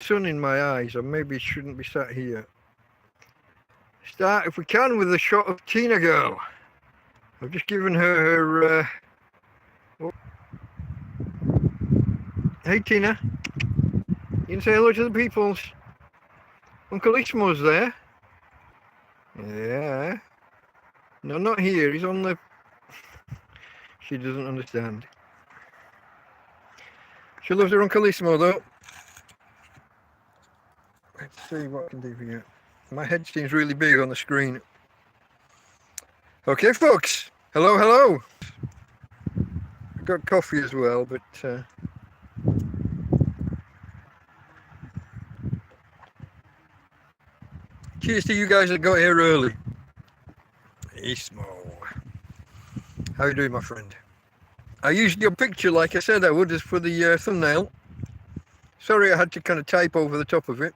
sun in my eyes, or maybe it shouldn't be sat here. Start, if we can, with a shot of Tina Girl. I've just given her oh. Hey Tina, you can say hello to the peoples. Uncle Ismo's there. Yeah. No, not here, he's on the... She doesn't understand. She loves her Uncle Ismo though. Let's see what I can do for you. My head seems really big on the screen. Okay, folks. Hello, hello. I've got coffee as well, but... cheers to you guys that got here early. Ismo. How you doing, my friend? I used your picture like I said I would, as for the thumbnail. Sorry I had to kind of type over the top of it,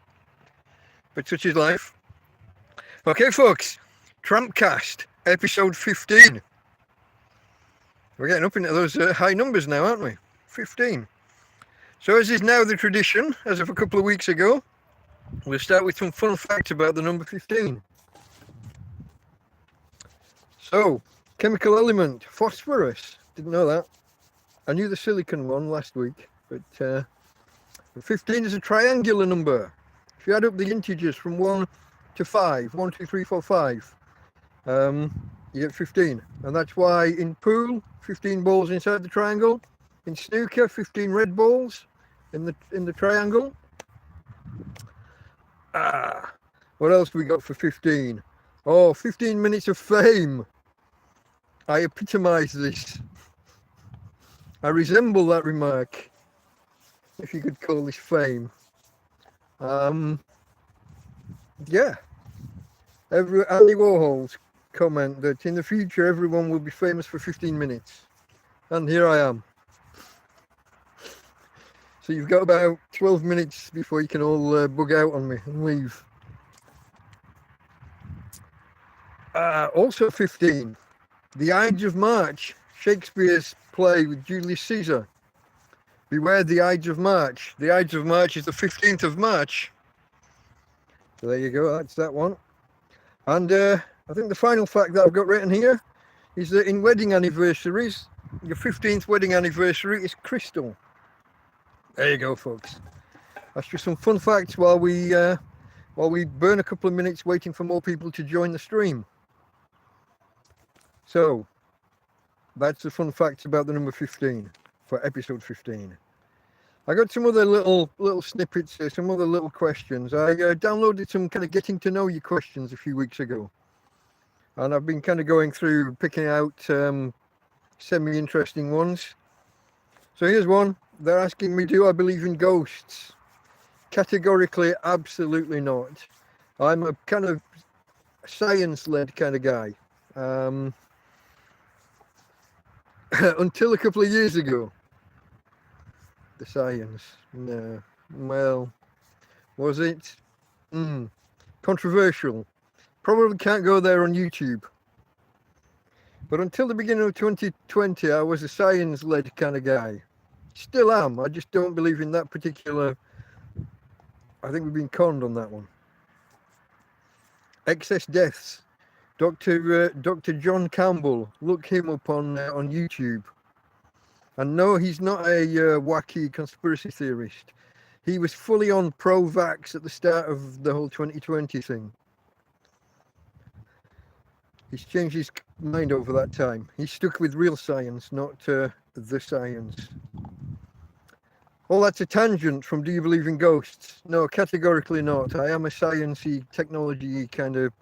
but such is life. Okay, folks. TrampCast, episode 15. We're getting up into those high numbers now, aren't we? 15. So as is now the tradition, as of a couple of weeks ago, we'll start with some fun facts about the number 15. So, chemical element, phosphorus. Didn't know that. I knew the silicon one last week, but 15 is a triangular number. If you add up the integers from 1 to 5, 1, 2, 3, 4, 5, you get 15. And that's why in pool, 15 balls inside the triangle. In snooker, 15 red balls in the triangle. What else we got for 15? Oh, 15 minutes of fame. I epitomise this. I resemble that remark, if you could call this fame. Yeah. Andy Warhol's comment that in the future everyone will be famous for 15 minutes. And here I am. So you've got about 12 minutes before you can all bug out on me and leave. Also 15, The Ides of March, Shakespeare's play with Julius Caesar. Beware the Ides of March. The Ides of March is the 15th of March. So there you go, that's that one. And I think the final fact that I've got written here is that in wedding anniversaries, your 15th wedding anniversary is crystal. There you go, folks. That's just some fun facts while we burn a couple of minutes waiting for more people to join the stream. So, that's the fun facts about the number 15 for episode 15. I got some other little snippets, some other little questions. I downloaded some kind of getting to know you questions a few weeks ago. And I've been kind of going through, picking out semi-interesting ones. So here's one. They're asking me, do I believe in ghosts? Categorically, absolutely not. I'm a kind of science-led kind of guy. Until a couple of years ago. The science. No. Well, was it? Controversial. Probably can't go there on YouTube. But until the beginning of 2020, I was a science-led kind of guy. Still am. I just don't believe in that particular... I think we've been conned on that one. Excess deaths. Dr. John Campbell. Look him up on YouTube. And no, he's not a wacky conspiracy theorist. He was fully on pro-vax at the start of the whole 2020 thing. He's changed his mind over that time. He's stuck with real science, not the science. Oh, that's a tangent from do you believe in ghosts? No, categorically not. I am a sciencey, technology kind of,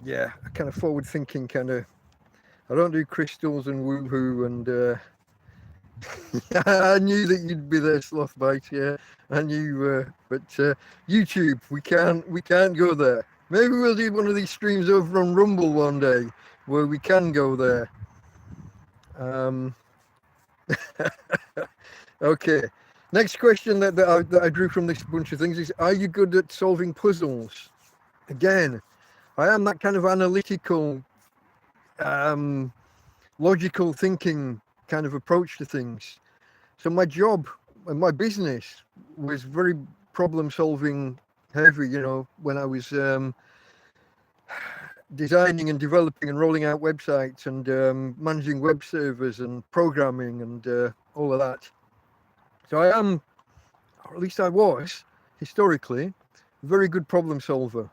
yeah, kind of forward-thinking kind of. I don't do crystals and woohoo and I knew that you'd be there, Slothbite. Yeah, I knew. But YouTube, we can't go there. Maybe we'll do one of these streams over on Rumble one day where we can go there. Okay. Next question that I drew from this bunch of things is: are you good at solving puzzles? Again, I am that kind of analytical, logical thinking kind of approach to things. So my job my business was very problem solving heavy, when I was designing and developing and rolling out websites and managing web servers and programming and all of that. So I am, or at least I was, historically, a very good problem solver.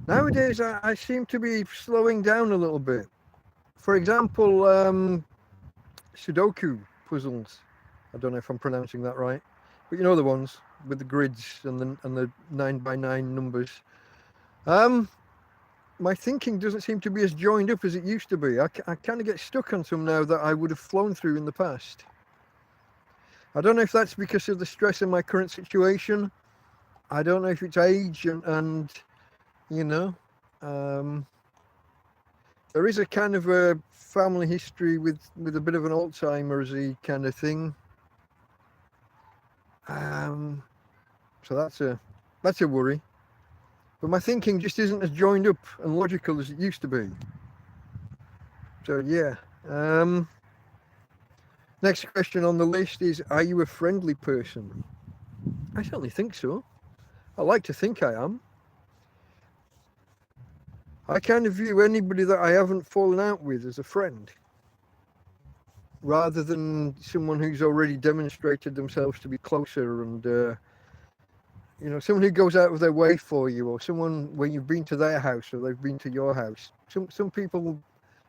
Nowadays, I seem to be slowing down a little bit. For example, Sudoku puzzles. I don't know if I'm pronouncing that right, but you know the ones with the grids and the 9x9 numbers. My thinking doesn't seem to be as joined up as it used to be. I kind of get stuck on some now that I would have flown through in the past. I don't know if that's because of the stress of my current situation. I don't know if it's age and there is a kind of a family history with a bit of an Alzheimer's-y kind of thing. So that's a worry. But my thinking just isn't as joined up and logical as it used to be. So yeah. Next question on the list is, are you a friendly person? I certainly think so. I like to think I am. I kind of view anybody that I haven't fallen out with as a friend, rather than someone who's already demonstrated themselves to be closer and someone who goes out of their way for you, or someone where you've been to their house or they've been to your house. Some people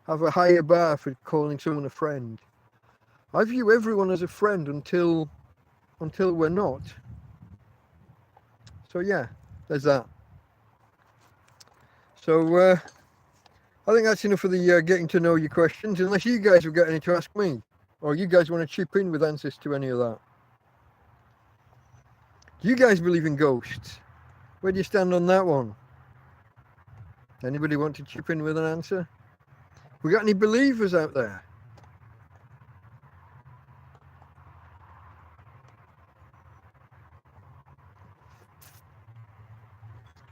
have a higher bar for calling someone a friend. I view everyone as a friend until we're not. So yeah, there's that. So I think that's enough for the getting to know you questions, unless you guys have got any to ask me, or you guys want to chip in with answers to any of that. Do you guys believe in ghosts? Where do you stand on that one? Anybody want to chip in with an answer? We got any believers out there?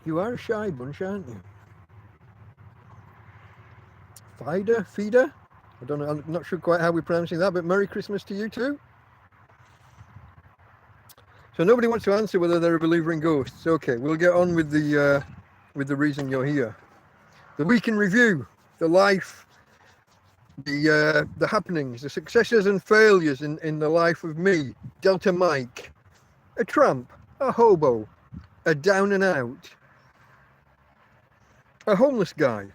You are a shy bunch, aren't you? Feeder? I don't know, I'm not sure quite how we're pronouncing that, but Merry Christmas to you too. So nobody wants to answer whether they're a believer in ghosts. Okay, we'll get on with the reason you're here. The week in review, the life, the happenings, the successes and failures in the life of me, Delta Mike, a tramp, a hobo, a down and out, a homeless guy,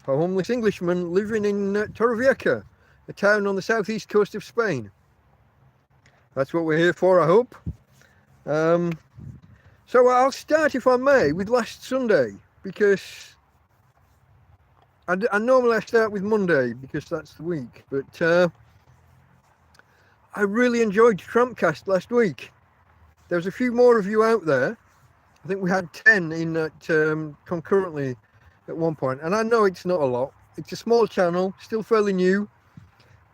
a homeless Englishman living in Torrevieja, a town on the southeast coast of Spain. That's what we're here for, I hope. So I'll start, if I may, with last Sunday, because I normally start with Monday because that's the week, but I really enjoyed TrampCast last week. There was a few more of you out there. I think we had 10 in that concurrently at one point, and I know it's not a lot. It's a small channel, still fairly new,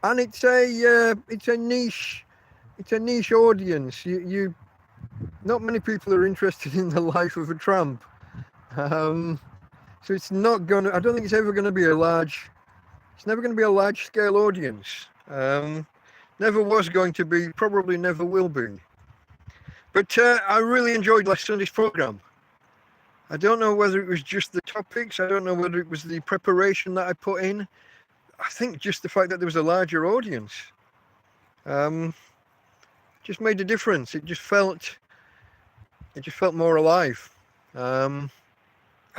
and it's a niche audience. You not many people are interested in the life of a tramp, so it's not gonna. I don't think it's ever going to be a large. It's never going to be a large scale audience. Never was going to be. Probably never will be. But I really enjoyed last Sunday's program. I don't know whether it was just the topics. I don't know whether it was the preparation that I put in. I think just the fact that there was a larger audience just made a difference. It just felt more alive. I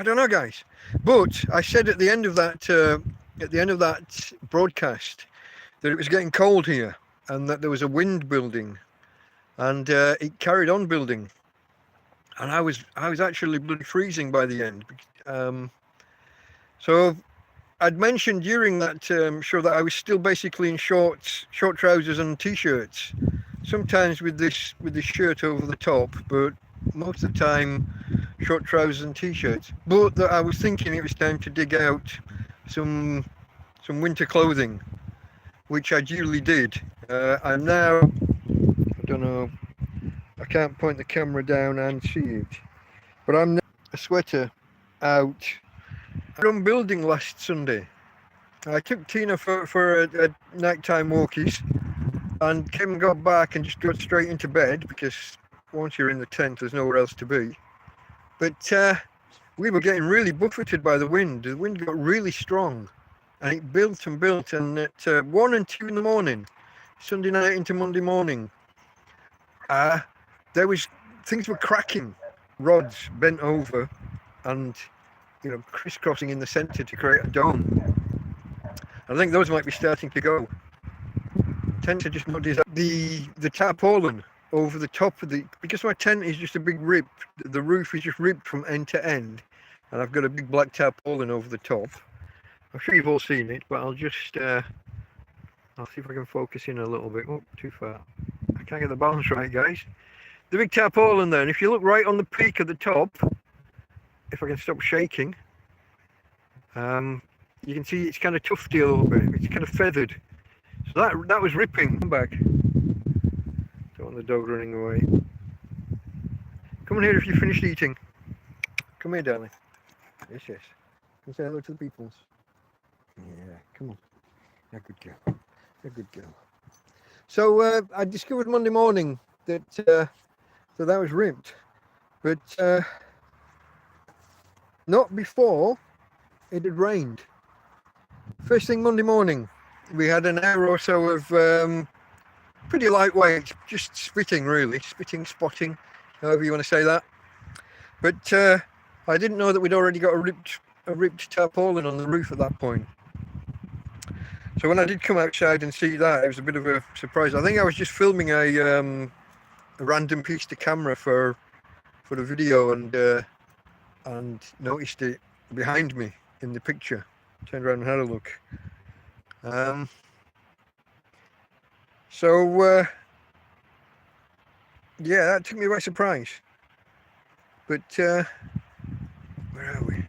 don't know, guys, but I said at the end of that broadcast that it was getting cold here and that there was a wind building, and it carried on building, and I was actually bloody freezing by the end. So I'd mentioned during that show that I was still basically in short trousers and t-shirts, sometimes with this shirt over the top, but most of the time short trousers and t-shirts. But that I was thinking it was time to dig out some winter clothing, which I duly did. I'm now, I don't know, I can't point the camera down and see it, but I'm now a sweater out from building last Sunday. I took Tina for a nighttime walkies, and came and got back and just got straight into bed, because once you're in the tent there's nowhere else to be. But we were getting really buffeted by the wind. The wind got really strong, and it built and built, and at 1 and 2 in the morning, Sunday night into Monday morning, things were cracking, rods bent over and crisscrossing in the center to create a dome. I think those might be starting to go. Tents are just not designed. The tarpaulin over the top of because my tent is just a big rip, the roof is just ripped from end to end, and I've got a big black tarpaulin over the top. I'm sure you've all seen it, but I'll just I'll see if I can focus in a little bit. Oh, too far. I can't get the balance right, guys. The big tarpaulin there, and if you look right on the peak at the top, if I can stop shaking, you can see it's kind of tufty a little bit. It's kind of feathered. So that was ripping. Come back. Don't want the dog running away. Come on here if you finished eating. Come here, darling. Yes, yes. Come say hello to the peoples. Yeah, come on. You're a good girl. You're a good girl. So I discovered Monday morning that that was ripped, but not before it had rained. First thing Monday morning, we had an hour or so of pretty lightweight, just spitting really, spotting, however you want to say that. But I didn't know that we'd already got a ripped tarpaulin on the roof at that point. So when I did come outside and see that, it was a bit of a surprise. I think I was just filming a random piece to camera for the video, and noticed it behind me in the picture. Turned around and had a look. Yeah, that took me by surprise. But where are we?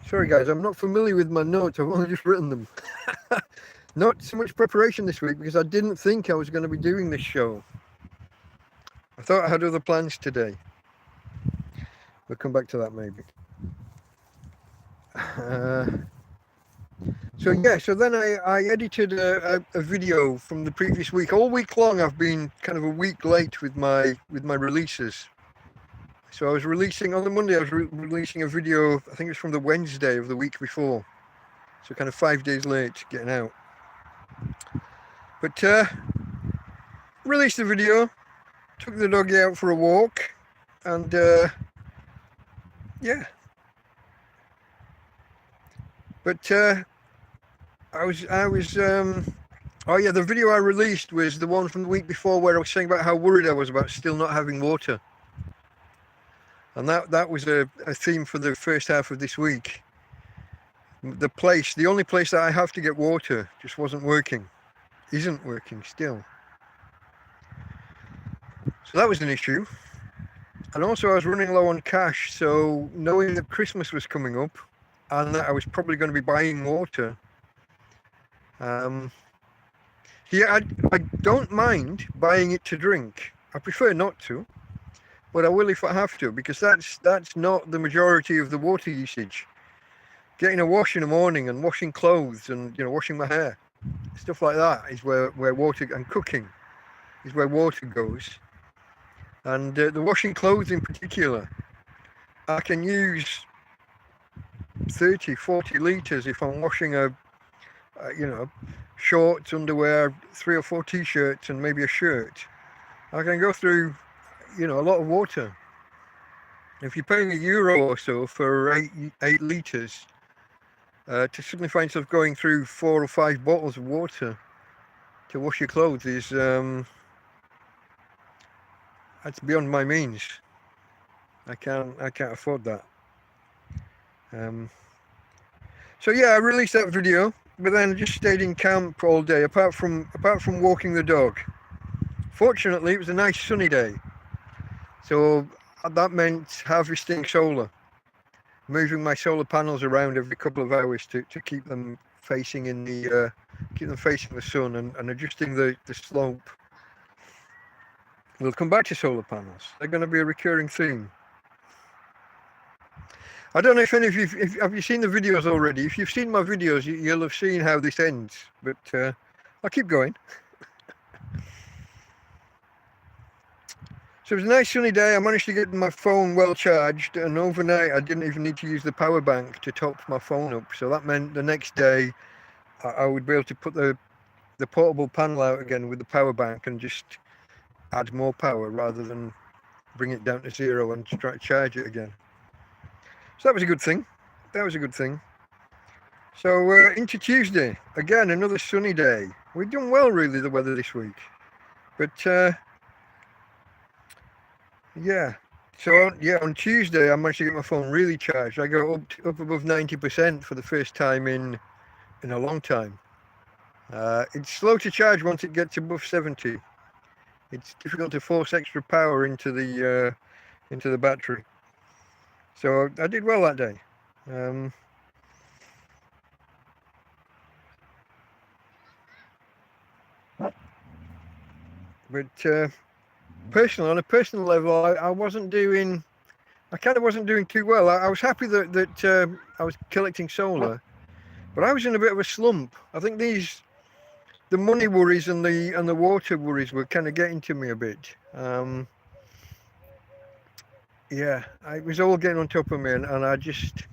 Sorry guys, I'm not familiar with my notes. I've only just written them. Not so much preparation this week, because I didn't think I was going to be doing this show. I thought I had other plans today. We'll come back to that maybe. So then I edited a video from the previous week. All week long I've been kind of a week late with my releases. So I was releasing on the Monday, I was releasing a video, I think it was from the Wednesday of the week before. So kind of 5 days late getting out. But released the video, took the doggy out for a walk, and yeah. But I was oh yeah, the video I released was the one from the week before, where I was saying about how worried I was about still not having water. And that was a theme for the first half of this week. The only place that I have to get water just isn't working still. So that was an issue. And also I was running low on cash, so knowing that Christmas was coming up and that I was probably going to be buying water, yeah, I don't mind buying it to drink. I prefer not to, but I will if I have to, because that's not the majority of the water usage. Getting a wash in the morning and washing clothes and washing my hair, stuff like that is where water, and cooking is where water goes. And the washing clothes in particular, I can use 30-40 litres if I'm washing a shorts, underwear, 3 or 4 t-shirts and maybe a shirt. I can go through a lot of water. If you're paying €1 or so for 8 litres, to suddenly find yourself going through 4 or 5 bottles of water to wash your clothes is that's beyond my means. I can't afford that. So yeah, I released that video, but then just stayed in camp all day, apart from walking the dog. Fortunately, it was a nice sunny day, so that meant harvesting solar, moving my solar panels around every couple of hours to keep them facing the sun, and adjusting the slope. We'll come back to solar panels. They're going to be a recurring theme. I don't know if any of you have you seen the videos already. If you've seen my videos, you'll have seen how this ends. But I'll keep going. So it was a nice sunny day. I managed to get my phone well charged, and overnight I didn't even need to use the power bank to top my phone up. So that meant the next day I would be able to put the portable panel out again with the power bank and just add more power rather than bring it down to zero and try to charge it again. So that was a good thing. So into Tuesday, again, another sunny day. We've done well, really, the weather this week. But, yeah. So, on Tuesday, I managed to get my phone really charged. I got up above 90% for the first time in a long time. It's slow to charge once it gets above 70. It's difficult to force extra power into the battery. So I did well that day. But on a personal level, I kind of wasn't doing too well. I was happy that I was collecting solar, but I was in a bit of a slump. I think the money worries and the water worries were kind of getting to me a bit. Yeah, it was all getting on top of me, and I just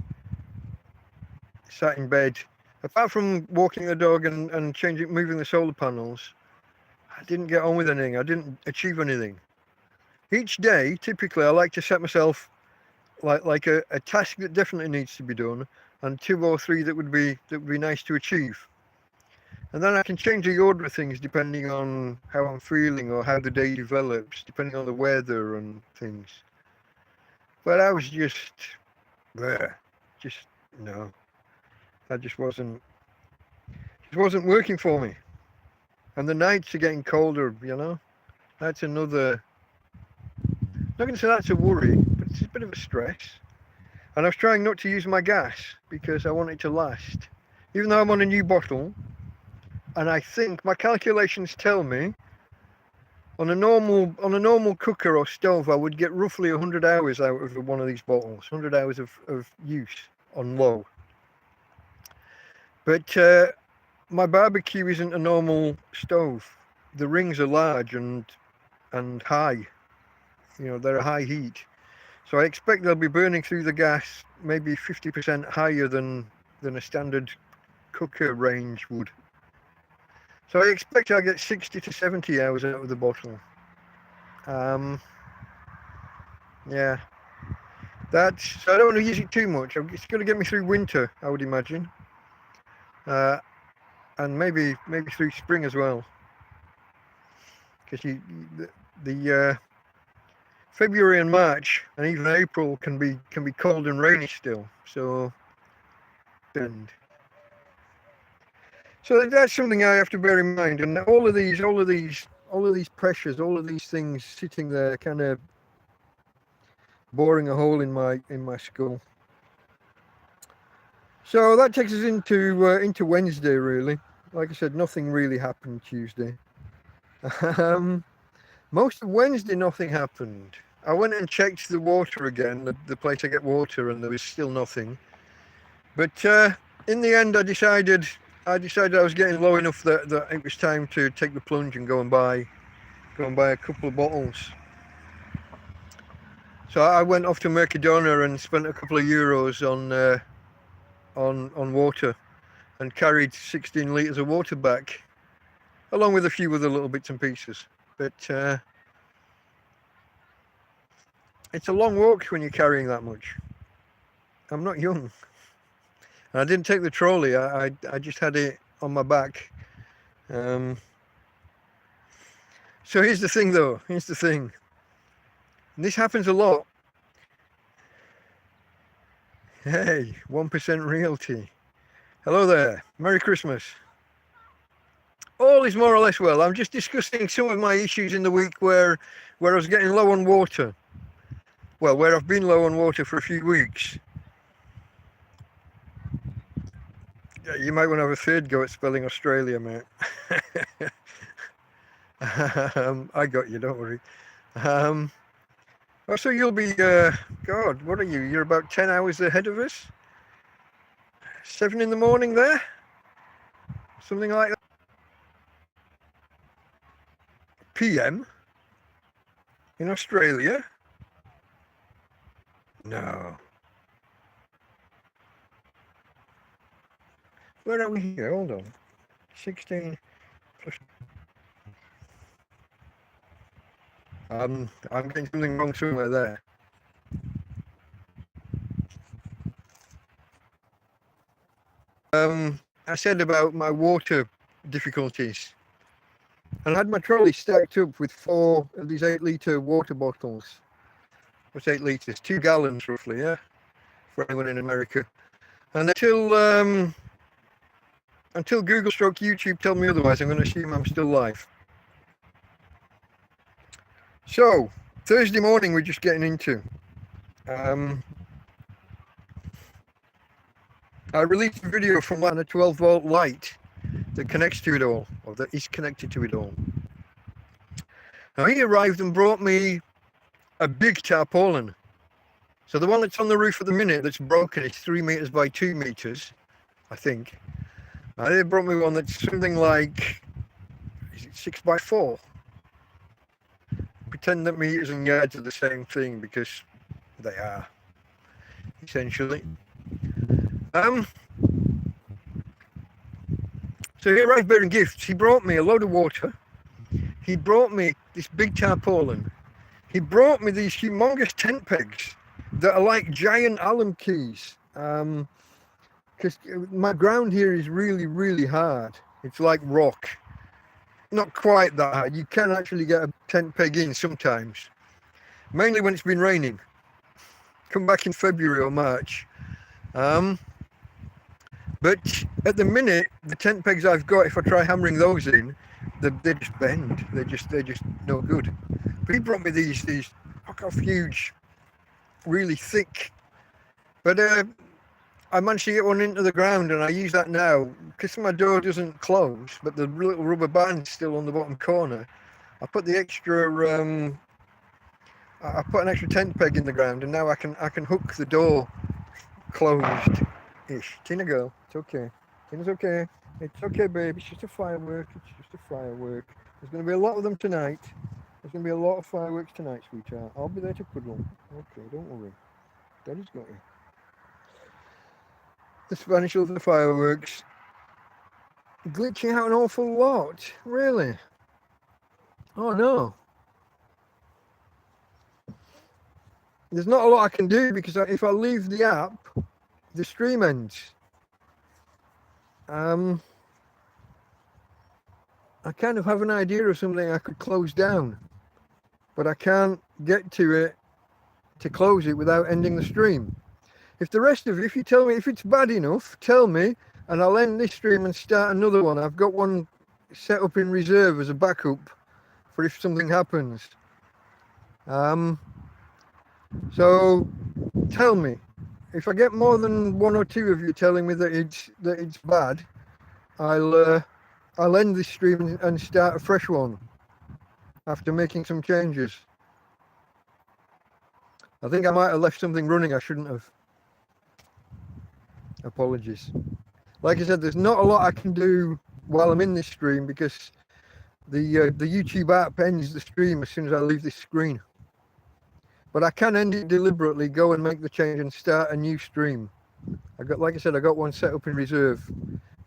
sat in bed. Apart from walking the dog and moving the solar panels, I didn't get on with anything. I didn't achieve anything. Each day, typically, I like to set myself like a task that definitely needs to be done, and 2 or 3 that would be nice to achieve. And then I can change the order of things depending on how I'm feeling or how the day develops, depending on the weather and things. But I was no, that just wasn't working for me. And the nights are getting colder, That's another, not going to say that's a worry, but it's a bit of a stress. And I was trying not to use my gas because I want it to last. Even though I'm on a new bottle, and I think my calculations tell me on a normal cooker or stove, I would get roughly 100 hours out of one of these bottles, 100 hours of use on low. But my barbecue isn't a normal stove. The rings are large and high. They're a high heat. So I expect they'll be burning through the gas maybe 50% higher than a standard cooker range would. So I expect I'll get 60 to 70 hours out of the bottle. Yeah. So I don't want to use it too much. It's going to get me through winter, I would imagine. And maybe through spring as well. Because the February and March and even April can be cold and rainy still. So that's something I have to bear in mind. And all of these pressures, all of these things sitting there, kind of boring a hole in my skull. So that takes us into Wednesday, really. Like I said, nothing really happened Tuesday. Most of Wednesday, nothing happened. I went and checked the water again, the place I get water, and there was still nothing. But in the end, I decided I was getting low enough that it was time to take the plunge and go and buy a couple of bottles. So I went off to Mercadona and spent a couple of euros on water, and carried 16 litres of water back, along with a few other little bits and pieces. But it's a long walk when you're carrying that much. I'm not young. And I didn't take the trolley. I just had it on my back. So here's the thing, though. And this happens a lot. Hey, 1% Realty. Hello there. Merry Christmas. All is more or less well. I'm just discussing some of my issues in the week where I was getting low on water. Well, where I've been low on water for a few weeks. You might want to have a third go at spelling Australia, mate. I got you, don't worry. So you'll be, God, what are you? You're about 10 hours ahead of us? 7 in the morning there? Something like that? PM? In Australia? No. Where are we here? Hold on. 16 plus. I'm getting something wrong somewhere there. I said about my water difficulties. And I had my trolley stacked up with 4 of these 8-litre water bottles. What's 8 litres? 2 gallons roughly, yeah? For anyone in America. And until Google stroke YouTube tell me otherwise, I'm going to assume I'm still live. So, Thursday morning we're just getting into. I released a video from a 12-volt light that connects to it all, or that is connected to it all. Now he arrived and brought me a big tarpaulin. So the one that's on the roof at the minute that's broken is 3 meters by 2 meters, I think. They brought me one that's something like, is it 6 by 4? Pretend that meters and yards are the same thing, because they are, essentially. So he arrived bearing gifts. He brought me a load of water. He brought me this big tarpaulin. He brought me these humongous tent pegs that are like giant Allen keys. Because my ground here is really, really hard. It's like rock. Not quite that hard. You can actually get a tent peg in sometimes. Mainly when it's been raining. Come back in February or March. But at the minute, the tent pegs I've got, if I try hammering those in, they just bend. They're just no good. But he brought me these fuck off huge, really thick. But I managed to get one into the ground, and I use that now because my door doesn't close, but the little rubber band's still on the bottom corner. I put the extra, I put an extra tent peg in the ground, and now I can hook the door closed-ish. Tina girl, it's okay. Tina's okay. It's okay, babe. It's just a firework. It's just a firework. There's going to be a lot of them tonight. There's going to be a lot of fireworks tonight, sweetheart. I'll be there to cuddle. Okay, don't worry. Daddy's got you. The Spanish love the fireworks. Glitching out an awful lot. Really? Oh no. There's not a lot I can do because if I leave the app, the stream ends. I kind of have an idea of something I could close down, but I can't get to it to close it without ending the stream. If the rest of it, if you tell me if it's bad enough, tell me, and I'll end this stream and start another one. I've got one set up in reserve as a backup for if something happens. So tell me, if I get more than 1 or 2 of you telling me that it's bad, I'll end this stream and start a fresh one after making some changes. I think I might have left something running I shouldn't have. Apologies. Like I said, there's not a lot I can do while I'm in this stream because the YouTube app ends the stream as soon as I leave this screen. But I can end it deliberately, go and make the change and start a new stream. Like I said, I got one set up in reserve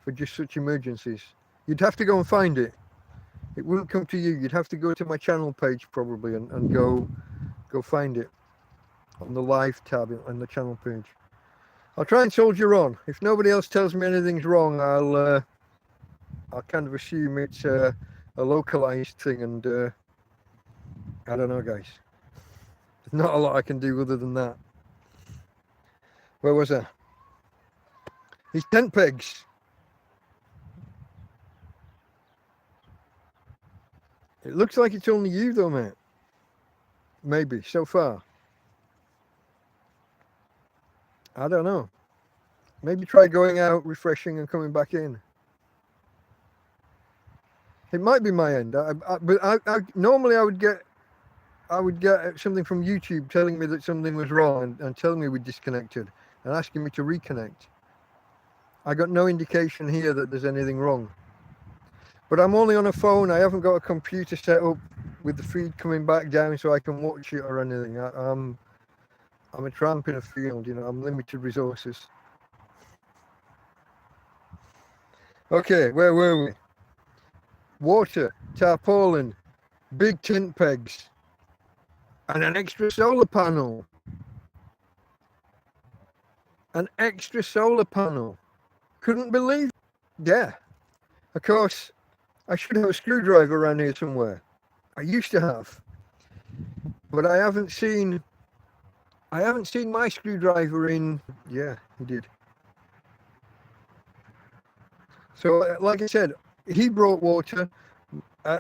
for just such emergencies. You'd have to go and find it. It wouldn't come to you. You'd have to go to my channel page probably and go find it on the live tab on the channel page. I'll try and soldier on. If nobody else tells me anything's wrong, I'll kind of assume it's a localized thing, and I don't know, guys. There's not a lot I can do other than that. Where was I? These tent pegs. It looks like it's only you though, mate. Maybe, so far. I don't know. Maybe try going out, refreshing, and coming back in. It might be my end. But normally I would get something from YouTube telling me that something was wrong and telling me we disconnected and asking me to reconnect. I got no indication here that there's anything wrong. But I'm only on a phone. I haven't got a computer set up with the feed coming back down so I can watch it or anything. I'm a tramp in a field, you know, I'm limited resources. Okay, where were we? Water, tarpaulin, big tent pegs, and an extra solar panel. An extra solar panel. Couldn't believe it. Yeah. Of course, I should have a screwdriver around here somewhere. I used to have. But I haven't seen my screwdriver in, yeah, he did. So, like I said, he brought water.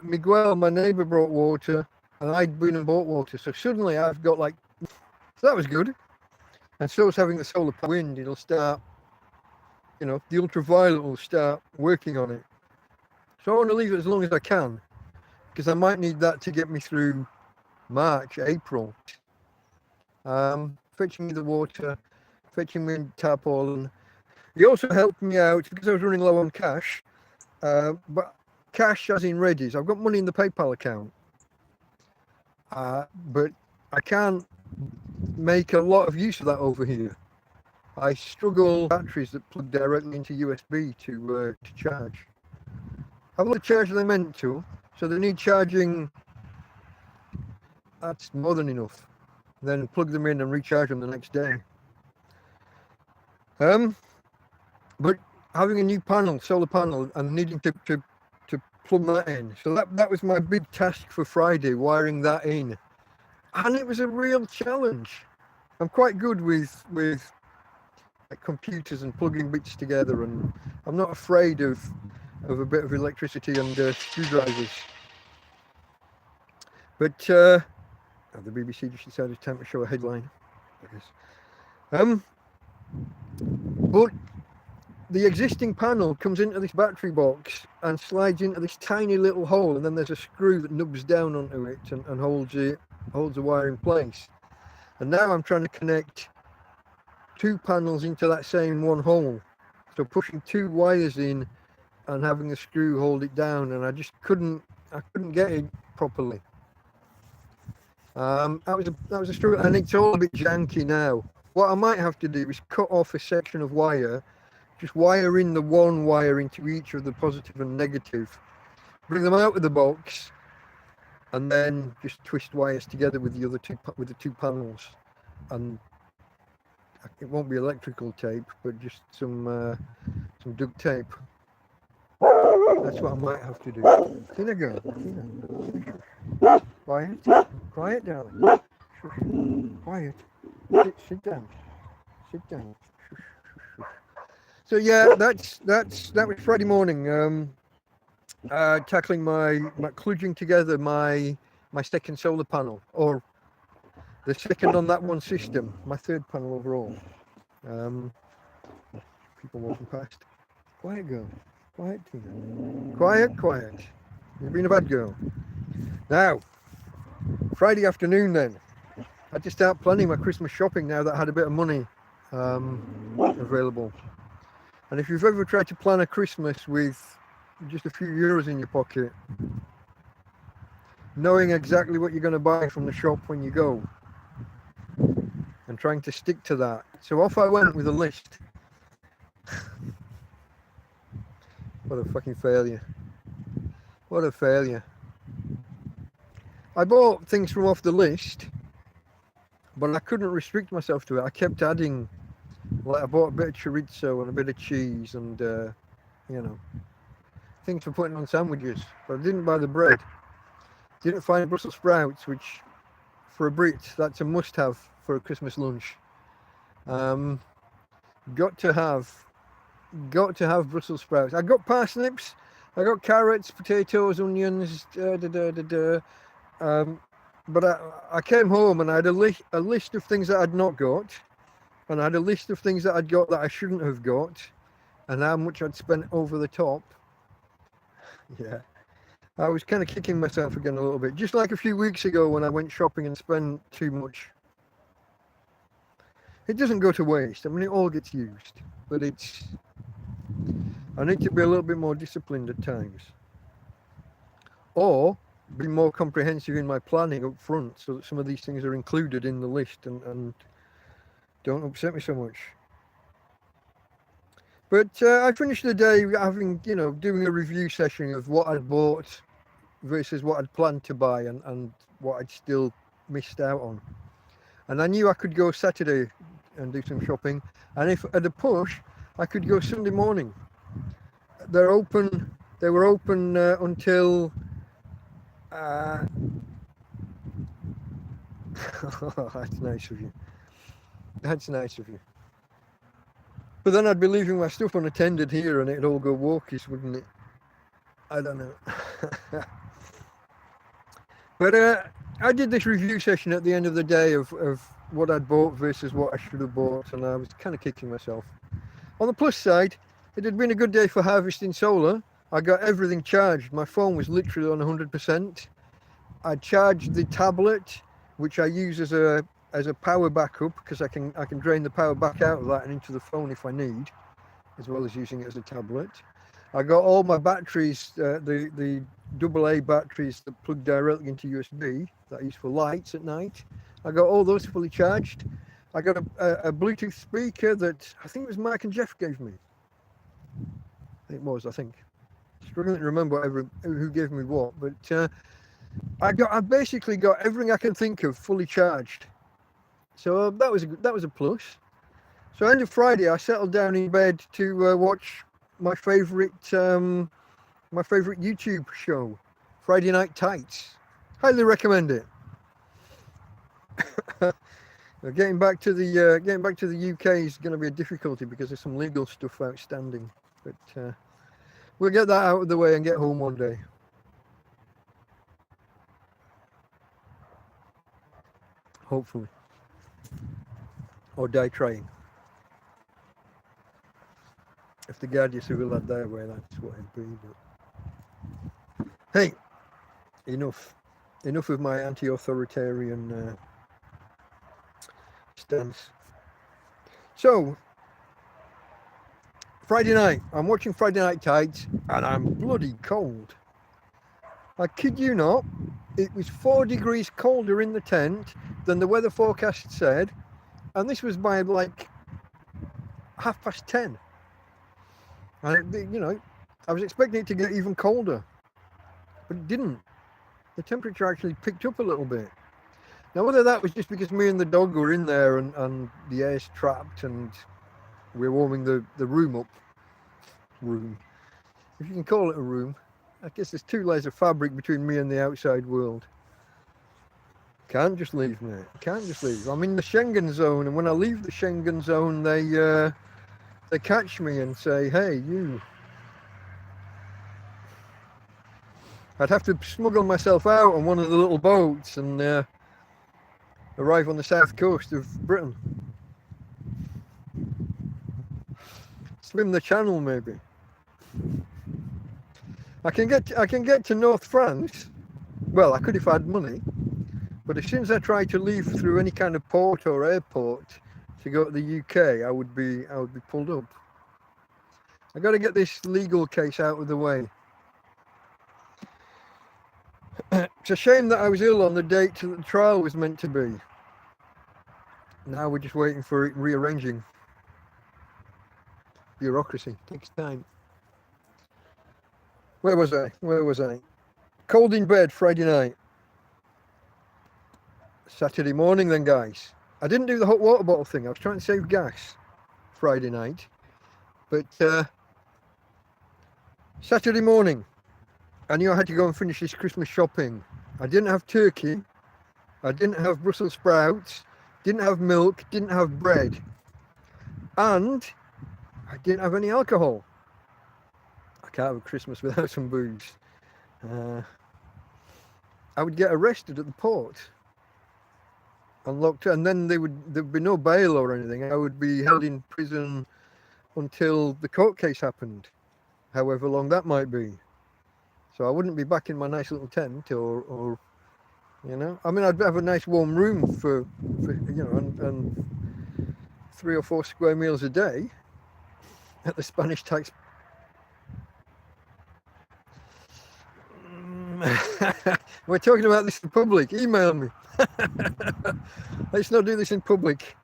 Miguel, my neighbour, brought water, and I'd been and bought water. So suddenly I've got like, so that was good. And so it's having the solar wind. It'll start, you know, the ultraviolet will start working on it. So I want to leave it as long as I can, because I might need that to get me through March, April. Fetching me the water, fetching me tarpaulin. He also helped me out because I was running low on cash. But cash as in readies. I've got money in the PayPal account. But I can't make a lot of use of that over here. I struggle with batteries that plug directly into USB to charge. I've got to charge them meant to, so they need charging. That's more than enough. Then plug them in and recharge them the next day. But having a new panel, solar panel, and needing to plug that in. So that was my big task for Friday, wiring that in. And it was a real challenge. I'm quite good with like computers and plugging bits together, and I'm not afraid of a bit of electricity and screwdrivers. But the BBC just decided it's time to show a headline, I guess. But the existing panel comes into this battery box and slides into this tiny little hole, and then there's a screw that nubs down onto it and holds the wire in place. And now I'm trying to connect two panels into that same one hole. So pushing two wires in and having the screw hold it down, and I just couldn't get it properly. That was a struggle, and it's all a bit janky now. What I might have to do is cut off a section of wire, just wire in the one wire into each of the positive and negative, bring them out of the box, and then just twist wires together with the other two panels. And it won't be electrical tape, but just some duct tape. That's what I might have to do. Tina, girl. Tina. Quiet, darling. Quiet. Sit down. Sit down. So yeah, that was Friday morning. Tackling my kludging together my second solar panel, or the second on that one system, my third panel overall. People walking past. Quiet, girl. Quiet, Tina. Quiet. You've been a bad girl. Now, Friday afternoon then. I had to start planning my Christmas shopping now that I had a bit of money available. And if you've ever tried to plan a Christmas with just a few euros in your pocket, knowing exactly what you're going to buy from the shop when you go, and trying to stick to that. So off I went with a list. What a fucking failure. What a failure. I bought things from off the list, but I couldn't restrict myself to it. I kept adding, like I bought a bit of chorizo and a bit of cheese and, you know, things for putting on sandwiches, but I didn't buy the bread. Didn't find Brussels sprouts, which for a Brit, that's a must-have for a Christmas lunch. Got to have Brussels sprouts. I got parsnips, I got carrots, potatoes, onions, but I came home and I had a list of things that I'd not got, and I had a list of things that I'd got that I shouldn't have got, and how much I'd spent over the top. Yeah, I was kind of kicking myself again a little bit, just like a few weeks ago when I went shopping and spent too much. It doesn't go to waste. I mean, it all gets used, but I need to be a little bit more disciplined at times. or be more comprehensive in my planning up front so that some of these things are included in the list and don't upset me so much. But I finished the day having, doing a review session of what I'd bought versus what I'd planned to buy and what I'd still missed out on. And I knew I could go Saturday and do some shopping. And if at a push, I could go Sunday morning. They were open until oh, that's nice of you. That's nice of you. But then I'd be leaving my stuff unattended here and it'd all go walkies, wouldn't it? I don't know. But I did this review session at the end of the day of what I'd bought versus what I should have bought, and I was kind of kicking myself. On the plus side, it had been a good day for harvesting solar. I got everything charged. My phone was literally on 100%. I charged the tablet, which I use as a power backup because I can drain the power back out of that and into the phone if I need, as well as using it as a tablet. I got all my batteries, the AA batteries that plug directly into USB that I use for lights at night. I got all those fully charged. I got a Bluetooth speaker that I think it was Mike and Jeff gave me. It was, I think. Struggling to remember who gave me what, but I basically got everything I can think of fully charged. So that was a plus. So end of Friday, I settled down in bed to watch my favourite YouTube show, Friday Night Tights. Highly recommend it. Getting back to the UK is going to be a difficulty because there's some legal stuff outstanding, but we'll get that out of the way and get home one day. Hopefully, or die trying. If the Guardians will that their way, that's what it'd be. But hey, enough of my anti-authoritarian stance. So, Friday night, I'm watching Friday Night Tights, and I'm bloody cold. I kid you not, it was 4 degrees colder in the tent than the weather forecast said, and this was by like 10:30. And I was expecting it to get even colder, but it didn't. The temperature actually picked up a little bit. Now, whether that was just because me and the dog were in there and the air's trapped and we're warming the room, if you can call it a room. I guess there's 2 layers of fabric between me and the outside world. Can't just leave, mate. Can't just leave. I'm in the Schengen zone, and when I leave the Schengen zone, they catch me and say, "Hey, you." I'd have to smuggle myself out on one of the little boats and arrive on the south coast of Britain. Swim the channel, maybe. I can get to North France. Well, I could if I had money. But as soon as I try to leave through any kind of port or airport to go to the UK, I would be pulled up. I got to get this legal case out of the way. It's a shame that I was ill on the date that the trial was meant to be. Now we're just waiting for it rearranging. Bureaucracy takes time. Where was I? Cold in bed Friday night. Saturday morning then, guys. I didn't do the hot water bottle thing. I was trying to save gas Friday night. But Saturday morning, I knew I had to go and finish this Christmas shopping. I didn't have turkey. I didn't have Brussels sprouts. Didn't have milk. Didn't have bread. And I didn't have any alcohol. I can't have Christmas without some booze. I would get arrested at the port. Unlocked, and then there'd be no bail or anything. I would be held in prison until the court case happened, however long that might be. So I wouldn't be back in my nice little tent, or I mean, I'd have a nice warm room for and 3 or 4 square meals a day at the Spanish tax. We're talking about this in public. Email me. Let's not do this in public.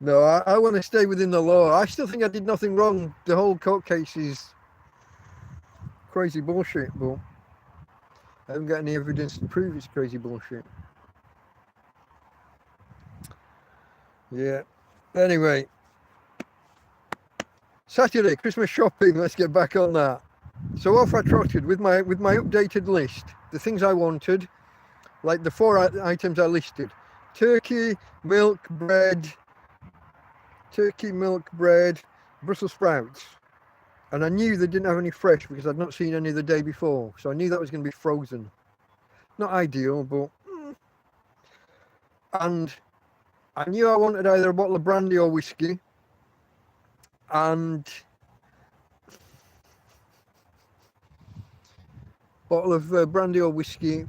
No, I want to stay within the law. I still think I did nothing wrong. The whole court case is crazy bullshit, but I haven't got any evidence to prove it's crazy bullshit. Yeah. Anyway, Saturday, Christmas shopping. Let's get back on that. So off I trotted with my updated list. The things I wanted, like the 4 items I listed: turkey, milk, bread, Brussels sprouts. And I knew they didn't have any fresh because I'd not seen any the day before. So I knew that was going to be frozen. Not ideal, but... And I knew I wanted either a bottle of brandy or whiskey. And... bottle of brandy or whiskey.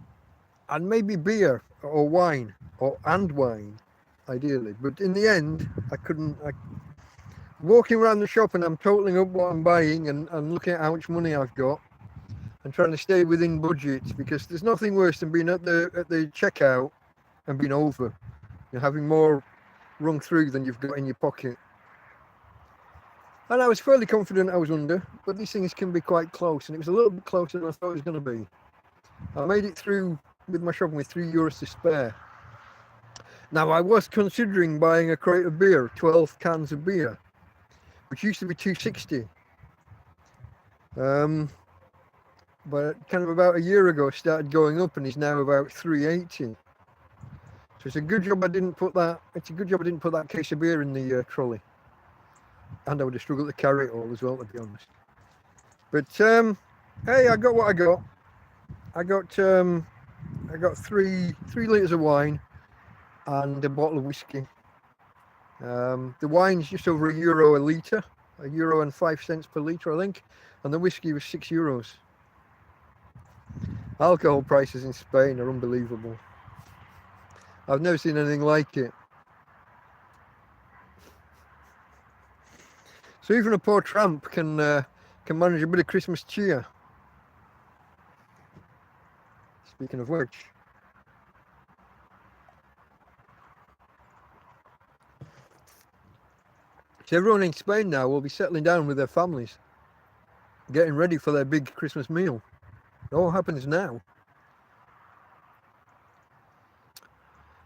And maybe beer or wine. And wine, ideally. But in the end, I couldn't... Walking around the shop and I'm totaling up what I'm buying and looking at how much money I've got and trying to stay within budgets, because there's nothing worse than being at the checkout and being over. You're having more rung through than you've got in your pocket. And I was fairly confident I was under, but these things can be quite close, and it was a little bit closer than I thought it was going to be. I made it through with my shopping with €3 to spare. Now I was considering buying a crate of beer, 12 cans of beer, which used to be $2.60. But kind of about a year ago started going up and is now about $3.80. So it's a good job I didn't put that. It's a good job I didn't put that case of beer in the trolley, and I would have struggled to carry it all as well, to be honest. But hey, I got what I got. I got 3 litres of wine and a bottle of whiskey. The wine's just over €1 a litre, €1.05 per litre, I think, and the whiskey was €6. Alcohol prices in Spain are unbelievable. I've never seen anything like it. So even a poor tramp can manage a bit of Christmas cheer. Speaking of which, so everyone in Spain now will be settling down with their families, getting ready for their big Christmas meal. It all happens now.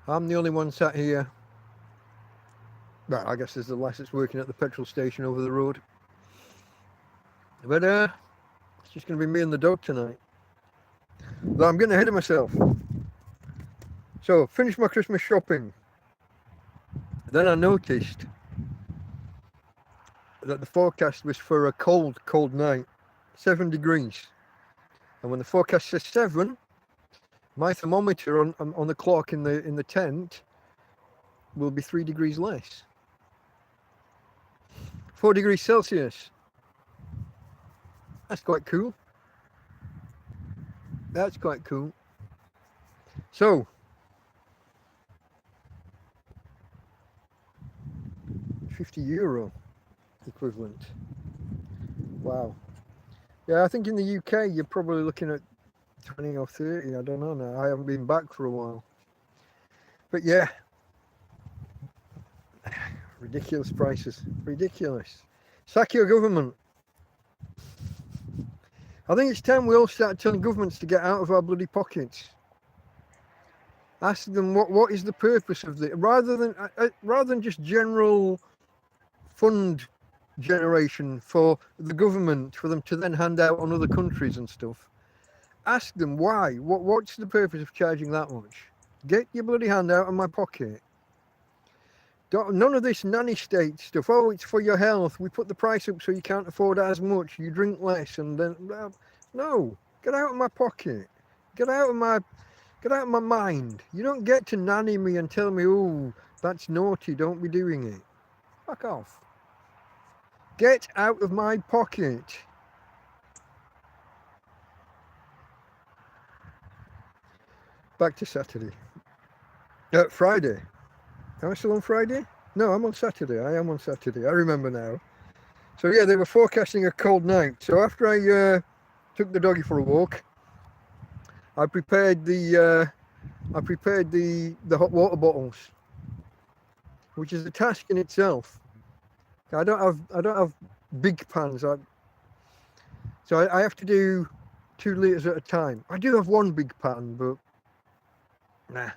I'm the only one sat here. Well, I guess there's the lass that's working at the petrol station over the road. But it's just going to be me and the dog tonight. But I'm getting ahead of myself. So, finished my Christmas shopping. Then I noticed that the forecast was for a cold night, 7 degrees. And when the forecast says 7, my thermometer on the clock in the tent will be 3 degrees less. 4 degrees Celsius. That's quite cool. That's quite cool. So, €50 equivalent. Wow. Yeah, I think in the UK you're probably looking at 20 or 30. I don't know now. I haven't been back for a while. But yeah, ridiculous prices. Ridiculous. Sack your government. I think it's time we all start telling governments to get out of our bloody pockets. Ask them what is the purpose of this, rather than just general fund generation for the government for them to then hand out on other countries and stuff. Ask them why. What's the purpose of charging that much? Get your bloody hand out of my pocket. None of this nanny state stuff. Oh, it's for your health. We put the price up so you can't afford as much. You drink less, and then no. Get out of my pocket. Get out of my mind. You don't get to nanny me and tell me, oh, that's naughty. Don't be doing it. Fuck off. Get out of my pocket. Back to Saturday. Friday. Am I still on Friday? No, I'm on Saturday. I am on Saturday. I remember now. So yeah, they were forecasting a cold night. So after I took the doggy for a walk, I prepared the hot water bottles, which is a task in itself. I don't have big pans. So I have to do 2 liters at a time. I do have one big pan, but nah.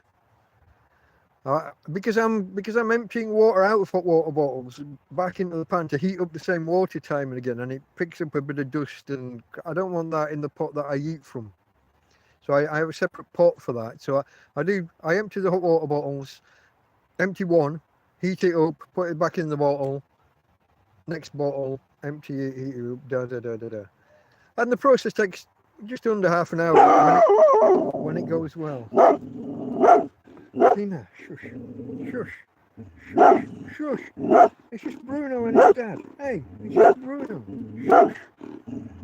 Because I'm emptying water out of hot water bottles back into the pan to heat up the same water time and again, and it picks up a bit of dust, and I don't want that in the pot that I eat from. So I have a separate pot for that. So I empty the hot water bottles, empty one, heat it up, put it back in the bottle, next bottle, empty it, heat it up, da da da da da. And the process takes just under half an hour when it goes well. Tina, shush, shush, shush, shush. It's just Bruno and his dad. Hey, it's just Bruno. Shush.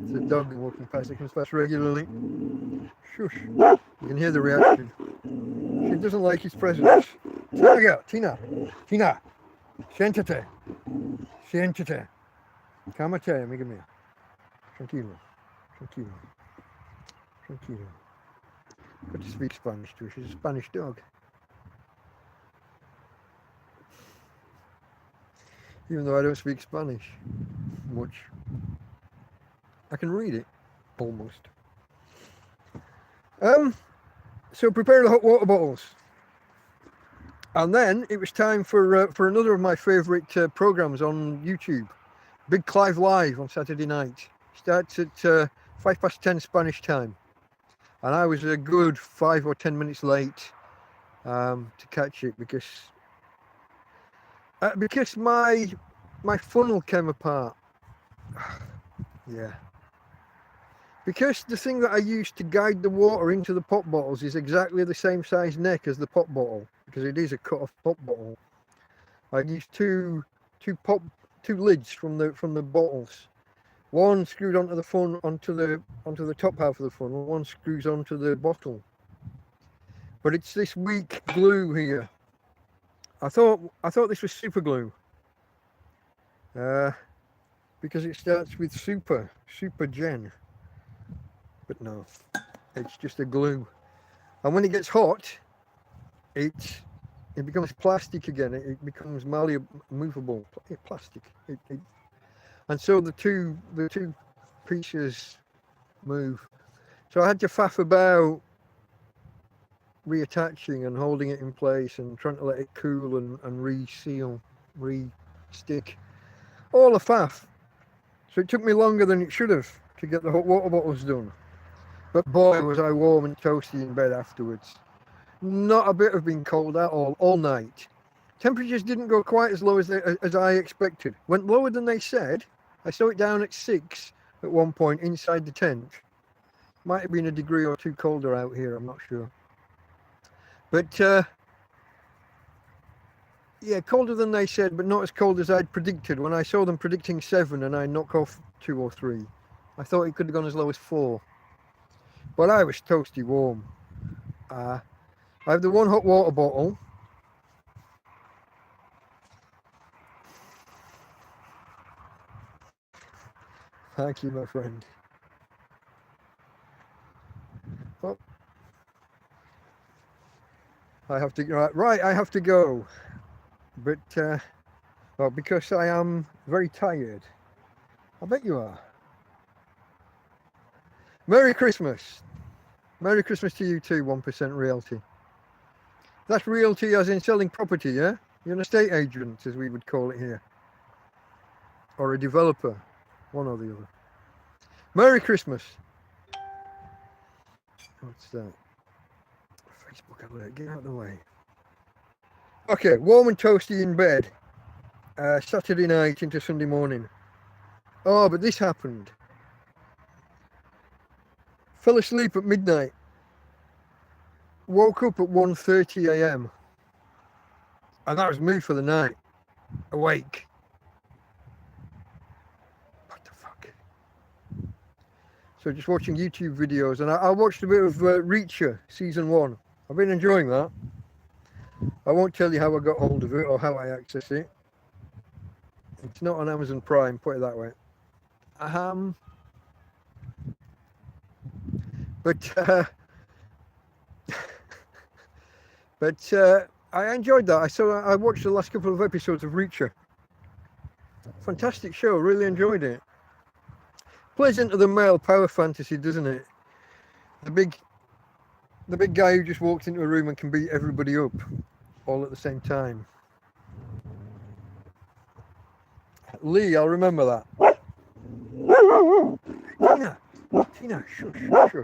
It's a dog walking past. It comes past regularly. Shush. You can hear the reaction. She doesn't like his presence. Tina. Siéntate. Cámate, amiga mía. Tranquilo. Got to speak Spanish to her. She's a Spanish dog. Even though I don't speak Spanish much. I can read it, almost. So prepare the hot water bottles. And then it was time for another of my favourite programmes on YouTube. Big Clive Live on Saturday night. Starts at 10:05 Spanish time. And I was a good 5 or 10 minutes late to catch it because my funnel came apart. Yeah. Because the thing that I used to guide the water into the pop bottles is exactly the same size neck as the pop bottle, because it is a cut-off pop bottle. I used two lids from the bottles. One screwed onto the top half of the funnel. One screws onto the bottle. But it's this weak glue here. I thought this was super glue. Because it starts with super gen. But no, it's just a glue. And when it gets hot, it becomes plastic again. It becomes movable plastic. And so the two pieces move. So I had to faff about reattaching and holding it in place and trying to let it cool and re-seal, re-stick. All a faff. So it took me longer than it should have to get the hot water bottles done. But boy, was I warm and toasty in bed afterwards. Not a bit of being cold at all night. Temperatures didn't go quite as low as I expected. Went lower than they said. I saw it down at 6 at one point inside the tent. Might have been a degree or two colder out here, I'm not sure. But yeah, colder than they said, but not as cold as I'd predicted. When I saw them predicting 7 and I knocked off 2 or 3, I thought it could have gone as low as 4. But I was toasty warm. I have the one hot water bottle. Thank you, my friend. Oh. I have to I have to go. But well, because I am very tired. I bet you are. Merry Christmas. Merry Christmas to you too, 1% Realty. That's realty as in selling property, yeah? You're an estate agent, as we would call it here. Or a developer, one or the other. Merry Christmas. What's that? Facebook alert, get out of the way. Okay, warm and toasty in bed. Saturday night into Sunday morning. Oh, but this happened. Fell asleep at midnight. Woke up at 1:30 a.m. And that was me for the night. Awake. What the fuck? So just watching YouTube videos. And I watched a bit of Reacher season 1. I've been enjoying that. I won't tell you how I got hold of it or how I access it. It's not on Amazon Prime, put it that way. But I enjoyed that. I watched the last couple of episodes of Reacher. Fantastic show, really enjoyed it. Plays into the male power fantasy, doesn't it? The big guy who just walks into a room and can beat everybody up all at the same time. Lee, I'll remember that. Tina, shush, shush.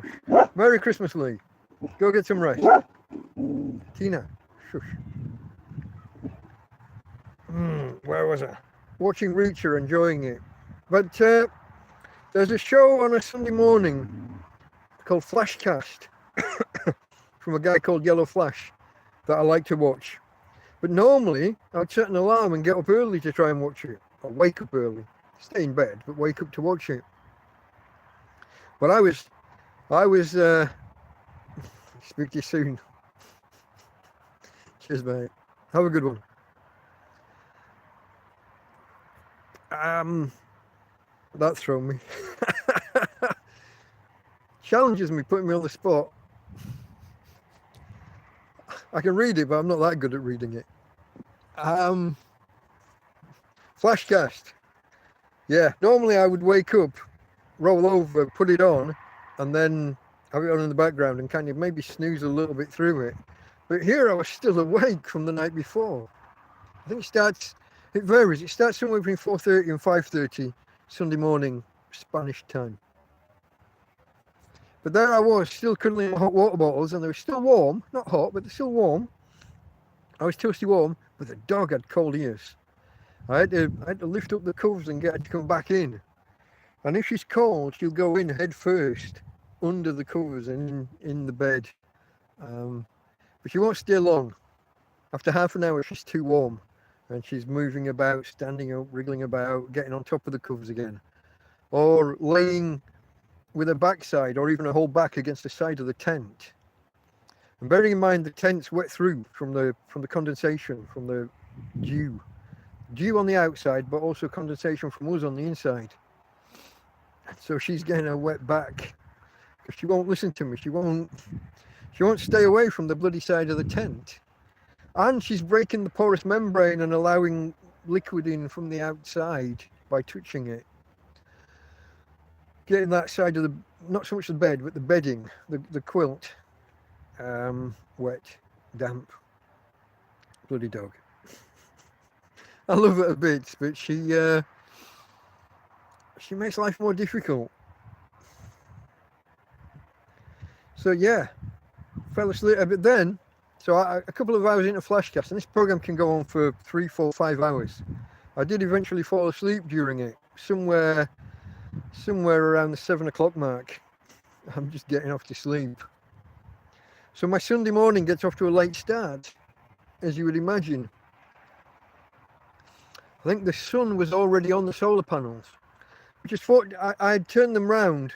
Merry Christmas, Lee. Go get some rest. Tina, shush. Where was I? Watching Reacher, enjoying it. But there's a show on a Sunday morning called Flashcast from a guy called Yellow Flash that I like to watch. But normally I'd set an alarm and get up early to try and watch it. Or wake up early. Stay in bed, but wake up to watch it. But I was speak to you soon. Cheers, mate. Have a good one. That's thrown me. Challenges me, putting me on the spot. I can read it, but I'm not that good at reading it. Flashcast. Yeah, normally I would wake up, roll over, put it on, and then have it on in the background and kind of maybe snooze a little bit through it. But here I was still awake from the night before. I think it varies. It starts somewhere between 4:30 and 5:30 Sunday morning Spanish time. But there I was, still cuddling my hot water bottles, and they were still warm. Not hot, but they're still warm. I was toasty warm, but the dog had cold ears. I had to lift up the covers and get her to come back in. And if she's cold, she'll go in head first, under the covers and in the bed. But she won't stay long. After half an hour, she's too warm. And she's moving about, standing up, wriggling about, getting on top of the covers again. Or laying with her backside, or even her whole back against the side of the tent. And bearing in mind the tent's wet through from the condensation, from the dew on the outside, but also condensation from us on the inside. So she's getting a wet back because she won't listen to me. She won't stay away from the bloody side of the tent. And she's breaking the porous membrane and allowing liquid in from the outside by touching it. Getting that side of the, not so much the bed, but the bedding, the quilt, wet, damp. Bloody dog. I love her a bit, but she makes life more difficult. So yeah, fell asleep a bit then. So a couple of hours into Flashcast, and this program can go on for 3, 4, 5 hours. I did eventually fall asleep during it, somewhere around the 7 o'clock mark. I'm just getting off to sleep. So my Sunday morning gets off to a late start, as you would imagine. I think the sun was already on the solar panels. I just thought I'd turned them round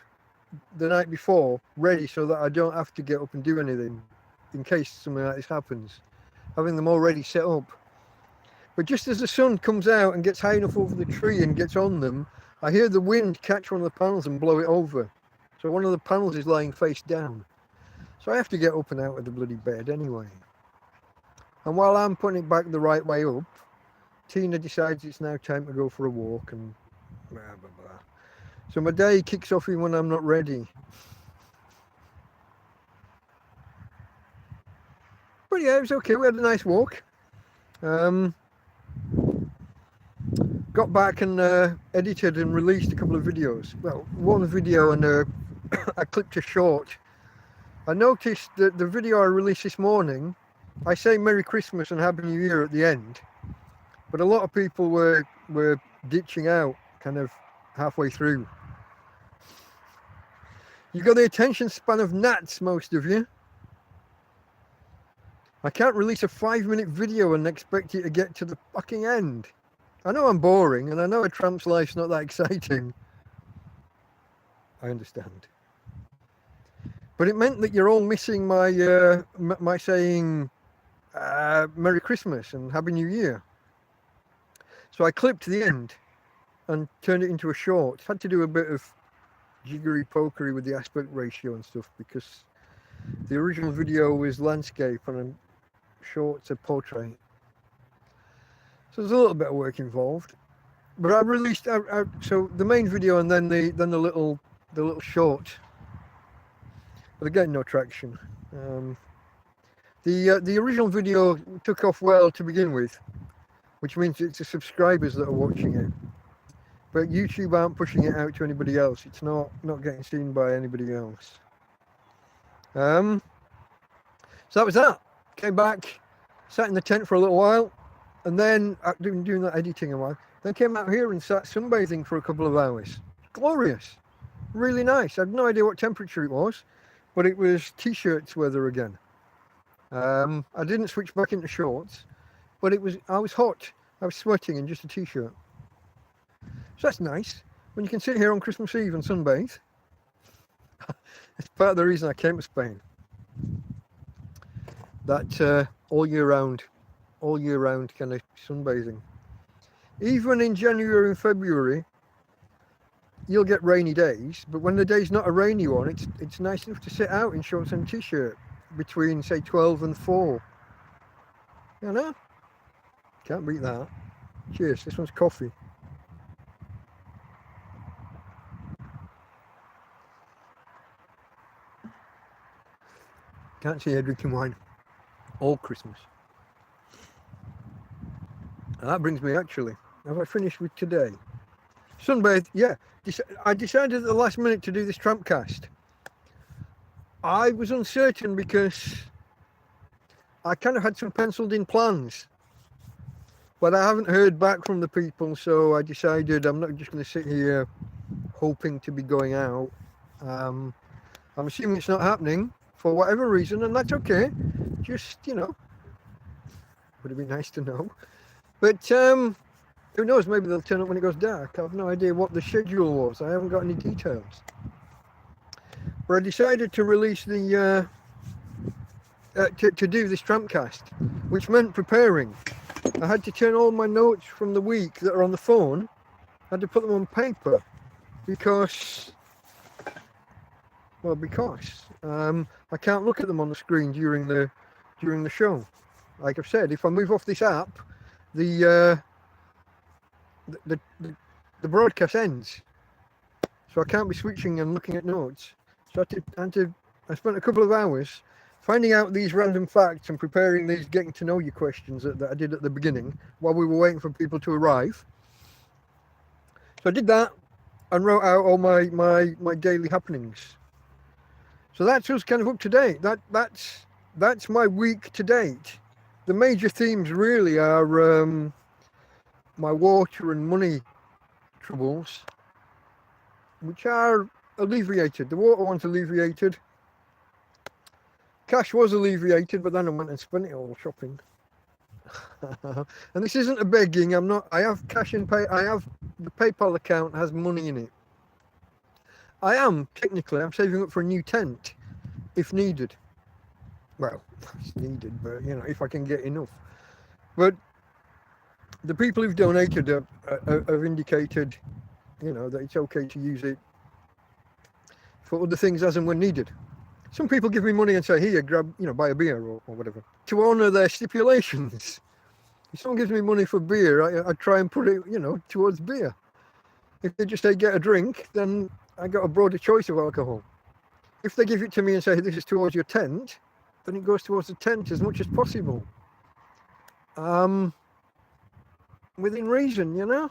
the night before, ready so that I don't have to get up and do anything in case something like this happens. Having them already set up. But just as the sun comes out and gets high enough over the tree and gets on them, I hear the wind catch one of the panels and blow it over. So one of the panels is lying face down. So I have to get up and out of the bloody bed anyway. And while I'm putting it back the right way up, Tina decides it's now time to go for a walk and blah, blah, blah. So my day kicks off even when I'm not ready. But yeah, it was okay. We had a nice walk. Got back and edited and released a couple of videos. Well, one video and I clipped a short. I noticed that the video I released this morning, I say Merry Christmas and Happy New Year at the end, but a lot of people were ditching out kind of halfway through. You've got the attention span of gnats, most of you. I can't release a 5-minute video and expect you to get to the fucking end. I know I'm boring, and I know a tramp's life's not that exciting. I understand. But it meant that you're all missing my my saying Merry Christmas and Happy New Year. So I clipped the end and turned it into a short. Had to do a bit of jiggery pokery with the aspect ratio and stuff because the original video was landscape and shorts a portrait. So there's a little bit of work involved. But I released so the main video and then the little short. But again, no traction. The original video took off well to begin with, which means it's the subscribers that are watching it. But YouTube aren't pushing it out to anybody else. It's not getting seen by anybody else. So that was that. Came back, sat in the tent for a little while, and then doing that editing a while. Then came out here and sat sunbathing for a couple of hours. Glorious, really nice. I had no idea what temperature it was, but it was t-shirts weather again. I didn't switch back into shorts, but I was hot. I was sweating in just a t-shirt. So that's nice. When you can sit here on Christmas Eve and sunbathe. It's part of the reason I came to Spain. That all year round kind of sunbathing. Even in January and February, you'll get rainy days, but when the day's not a rainy one, it's nice enough to sit out in shorts and t-shirt between, say, 12 and 4. You know? Can't beat that. Cheers, this one's coffee. Can't see you drinking wine all Christmas. And that brings me, actually, have I finished with today? Sunbathe, yeah. I decided at the last minute to do this TrampCast. I was uncertain because I kind of had some penciled in plans, but I haven't heard back from the people, so I decided I'm not just going to sit here hoping to be going out. I'm assuming it's not happening for whatever reason, and that's okay. Just, you know, would have been nice to know. But who knows, maybe they'll turn up when it goes dark. I have no idea what the schedule was. I haven't got any details. But I decided to release the to do this TrampCast, which meant preparing. I had to turn all my notes from the week that are on the phone, I had to put them on paper because I can't look at them on the screen during the show. Like I've said, if I move off this app, the broadcast ends, so I can't be switching and looking at notes. So I spent a couple of hours finding out these random facts and preparing these getting to know you questions that I did at the beginning while we were waiting for people to arrive. So I did that and wrote out all my daily happenings. So that's us kind of up to date. That's my week to date. The major themes really are my water and money troubles, which are alleviated. The water one's alleviated. Cash was alleviated, but then I went and spent it all shopping. And this isn't a begging. I have cash in pay. I have the PayPal account has money in it. I'm saving up for a new tent if needed. Well, it's needed, but you know, if I can get enough. But the people who've donated have indicated, you know, that it's okay to use it for other things as and when needed. Some people give me money and say, here, grab, you know, buy a beer or whatever, to honour their stipulations. If someone gives me money for beer, I try and put it, you know, towards beer. If they just say get a drink, then I got a broader choice of alcohol. If they give it to me and say this is towards your tent, then it goes towards the tent as much as possible. Within reason, you know.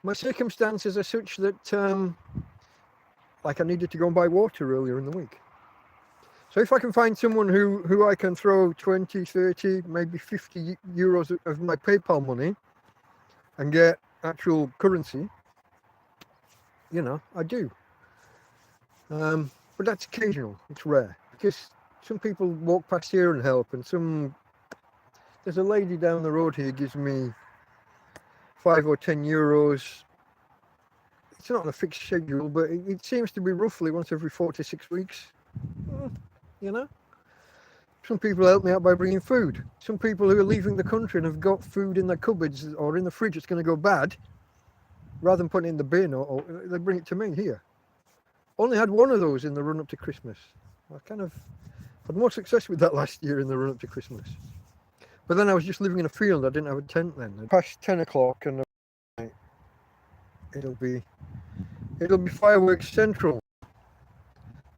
My circumstances are such that, like I needed to go and buy water earlier in the week. So if I can find someone who I can throw 20, 30, maybe 50 euros of my PayPal money and get actual currency, you know, I do. But that's occasional, it's rare. Because some people walk past here and help, and there's a lady down the road here gives me 5 or 10 euros. It's not on a fixed schedule, but it seems to be roughly once every 4 to 6 weeks. You know? Some people help me out by bringing food. Some people who are leaving the country and have got food in their cupboards or in the fridge that's going to go bad, rather than putting it in the bin, or they bring it to me here. Only had one of those in the run up to Christmas. I kind of had more success with that last year in the run up to Christmas. But then I was just living in a field. I didn't have a tent then. Past 10 o'clock and it'll be fireworks central.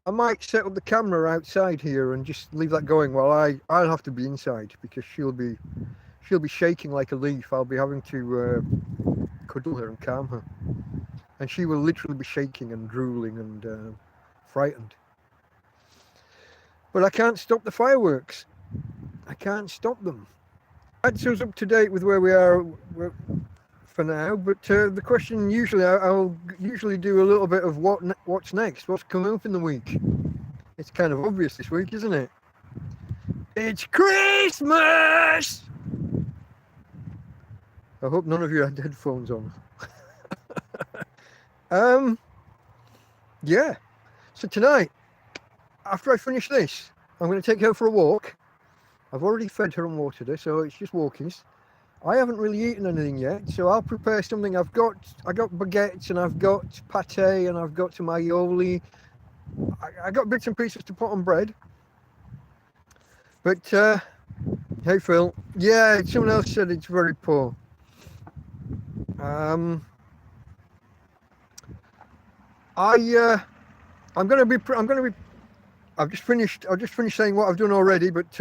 I might set up the camera outside here and just leave that going while I'll have to be inside, because she'll be shaking like a leaf. I'll be having to cuddle her and calm her, and she will literally be shaking and drooling and frightened. But I can't stop the fireworks. I can't stop them. That's us up to date with where we are for now. But the question usually, I'll usually do a little bit of what's next, what's coming up in the week. It's kind of obvious this week, isn't it? It's Christmas! I hope none of you had headphones on. Yeah. So tonight, after I finish this, I'm going to take her for a walk. I've already fed her and watered her, so it's just walkies. I haven't really eaten anything yet, so I'll prepare something. I got baguettes, and I've got pate, and I've got some aioli. I got bits and pieces to put on bread. But hey Phil, yeah, someone else said it's very poor. I'm gonna be. I've just finished saying what I've done already, but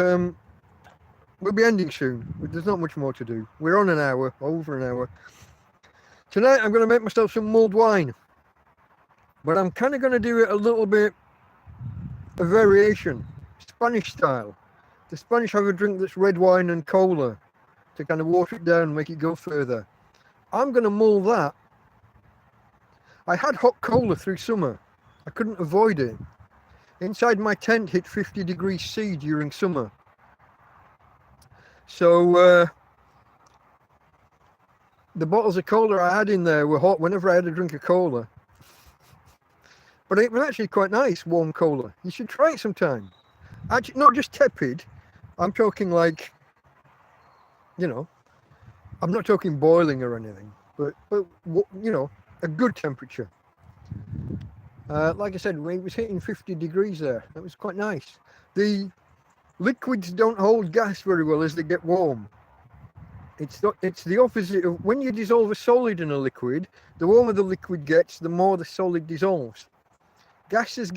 we'll be ending soon. There's not much more to do. We're on an hour, over an hour. Tonight I'm going to make myself some mulled wine, but I'm kind of going to do it a little bit a variation, Spanish style. The Spanish have a drink that's red wine and cola to kind of water it down and make it go further. I'm going to mull that. I had hot cola through summer. I couldn't avoid it. Inside my tent hit 50 degrees C during summer. So the bottles of cola I had in there were hot whenever I had a drink of cola. But it was actually quite nice, warm cola. You should try it sometime. Actually, not just tepid. I'm talking like, I'm not talking boiling or anything, but a good temperature. Like I said, it was hitting 50 degrees there. That was quite nice. The liquids don't hold gas very well as they get warm. It's the opposite of when you dissolve a solid in a liquid. The warmer the liquid gets, the more the solid dissolves. Gases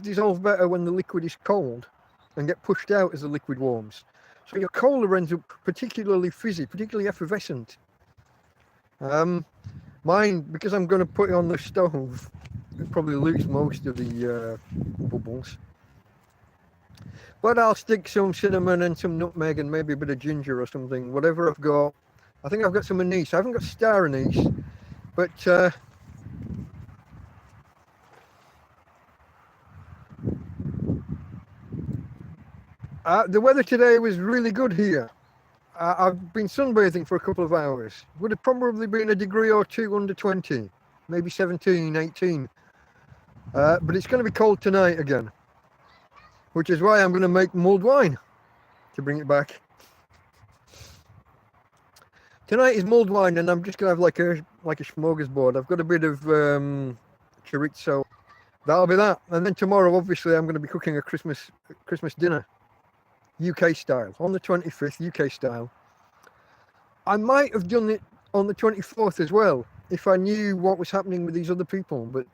dissolve better when the liquid is cold and get pushed out as the liquid warms. So your cola ends up particularly fizzy, particularly effervescent. Mine, because I'm going to put it on the stove, it probably lose most of the bubbles. But I'll stick some cinnamon and some nutmeg and maybe a bit of ginger or something, whatever I've got. I think I've got some anise. I haven't got star anise, but the weather today was really good here. I've been sunbathing for a couple of hours. Would have probably been a degree or two under 20, maybe 17, 18. But it's going to be cold tonight again, which is why I'm going to make mulled wine to bring it back. Tonight is mulled wine, and I'm just going to have like a smorgasbord. I've got a bit of chorizo. That'll be that. And then tomorrow, obviously, I'm going to be cooking a Christmas dinner, UK style, on the 25th, UK style. I might have done it on the 24th as well, if I knew what was happening with these other people, but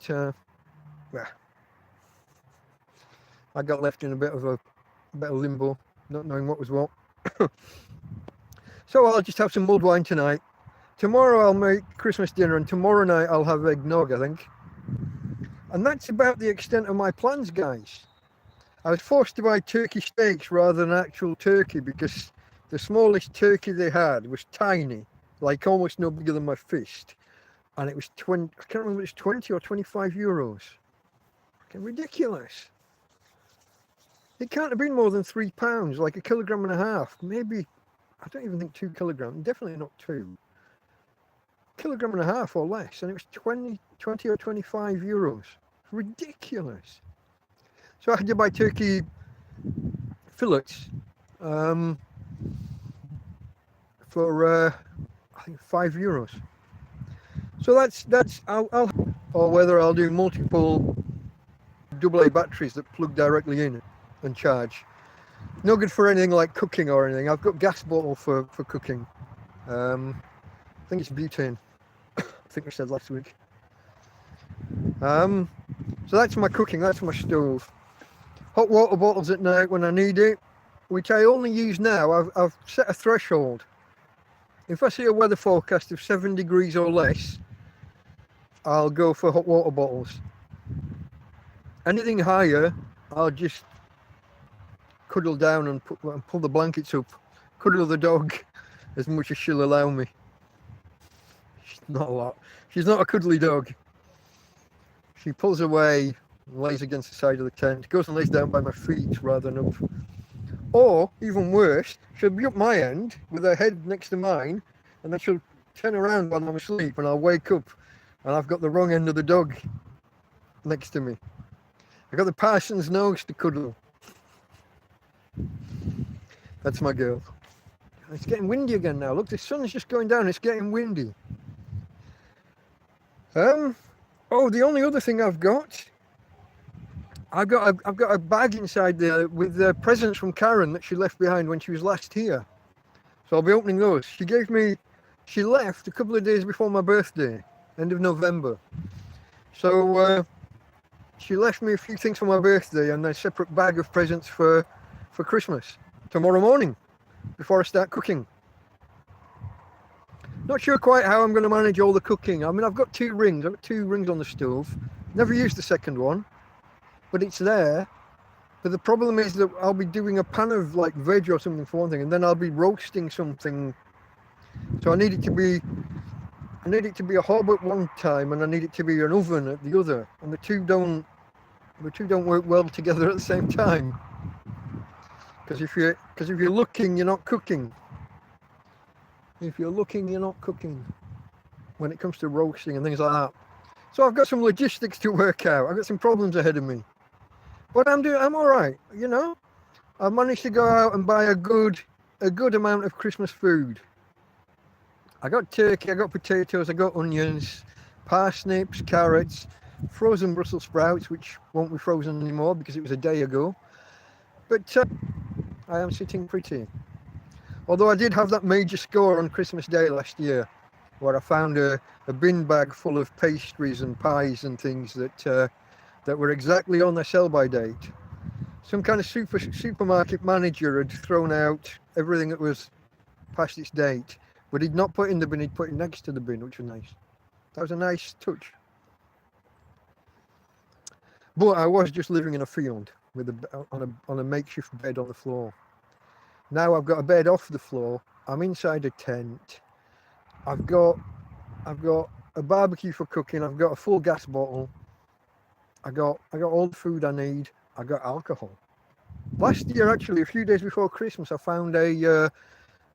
I got left in a bit of limbo, not knowing what was what. So I'll just have some mulled wine tonight. Tomorrow I'll make Christmas dinner, and tomorrow night I'll have eggnog, I think. And that's about the extent of my plans, guys. I was forced to buy turkey steaks rather than actual turkey because the smallest turkey they had was tiny, like almost no bigger than my fist. And it was 20, I can't remember if it's 20 or 25 euros. Fucking ridiculous. It can't have been more than £3, like 1.5 kilograms. Maybe, I don't even think 2 kilograms, definitely not 2. 1.5 kilograms or less, and it was 20 or 25 euros. Ridiculous. So I had to buy turkey fillets for I think €5. So that's I'll or whether I'll do multiple AA batteries that plug directly in and charge. No good for anything like cooking or anything. I've got gas bottle for cooking. I think it's butane. I think I said last week. So that's my cooking, that's my stove. Hot water bottles at night when I need it, which I only use now. I've set a threshold. If I see a weather forecast of 7 degrees or less, I'll go for hot water bottles. Anything higher, I'll just cuddle down and pull the blankets up, cuddle the dog as much as she'll allow me. She's not a lot. She's not a cuddly dog. She pulls away, lays against the side of the tent, goes and lays down by my feet rather than up. Or, even worse, she'll be up my end with her head next to mine, and then she'll turn around while I'm asleep, and I'll wake up, and I've got the wrong end of the dog next to me. I got the parson's nose to cuddle. That's my girl. It's getting windy again now. Look, the sun's just going down. It's getting windy. Oh, the only other thing I've got a bag inside there with presents from Karen that she left behind when she was last here. So I'll be opening those. She left a couple of days before my birthday, end of November. So she left me a few things for my birthday and a separate bag of presents for Christmas tomorrow morning before I start cooking. Not sure quite how I'm going to manage all the cooking. I mean, I've got 2 rings. I've got 2 rings on the stove. Never used the second one, but it's there. But the problem is that I'll be doing a pan of like veg or something for one thing, and then I'll be roasting something. So I need it to be a hob at one time, and I need it to be an oven at the other, and the two don't work well together at the same time. Because if you're looking, you're not cooking. If you're looking, you're not cooking when it comes to roasting and things like that. So I've got some logistics to work out. I've got some problems ahead of me. But I'm all right, you know. I've managed to go out and buy a good amount of Christmas food. I got turkey, I got potatoes, I got onions, parsnips, carrots, frozen Brussels sprouts, which won't be frozen anymore because it was a day ago. But I am sitting pretty. Although I did have that major score on Christmas Day last year, where I found a bin bag full of pastries and pies and things that were exactly on their sell-by date. Some kind of supermarket manager had thrown out everything that was past its date, but he'd not put in the bin, he'd put it next to the bin, which was nice. That was a nice touch. But I was just living in a field with on a makeshift bed on the floor. Now I've got a bed off the floor. I'm inside a tent. I've got a barbecue for cooking. I've got a full gas bottle. I got all the food I need. I got alcohol. Last year, actually, a few days before Christmas, I found a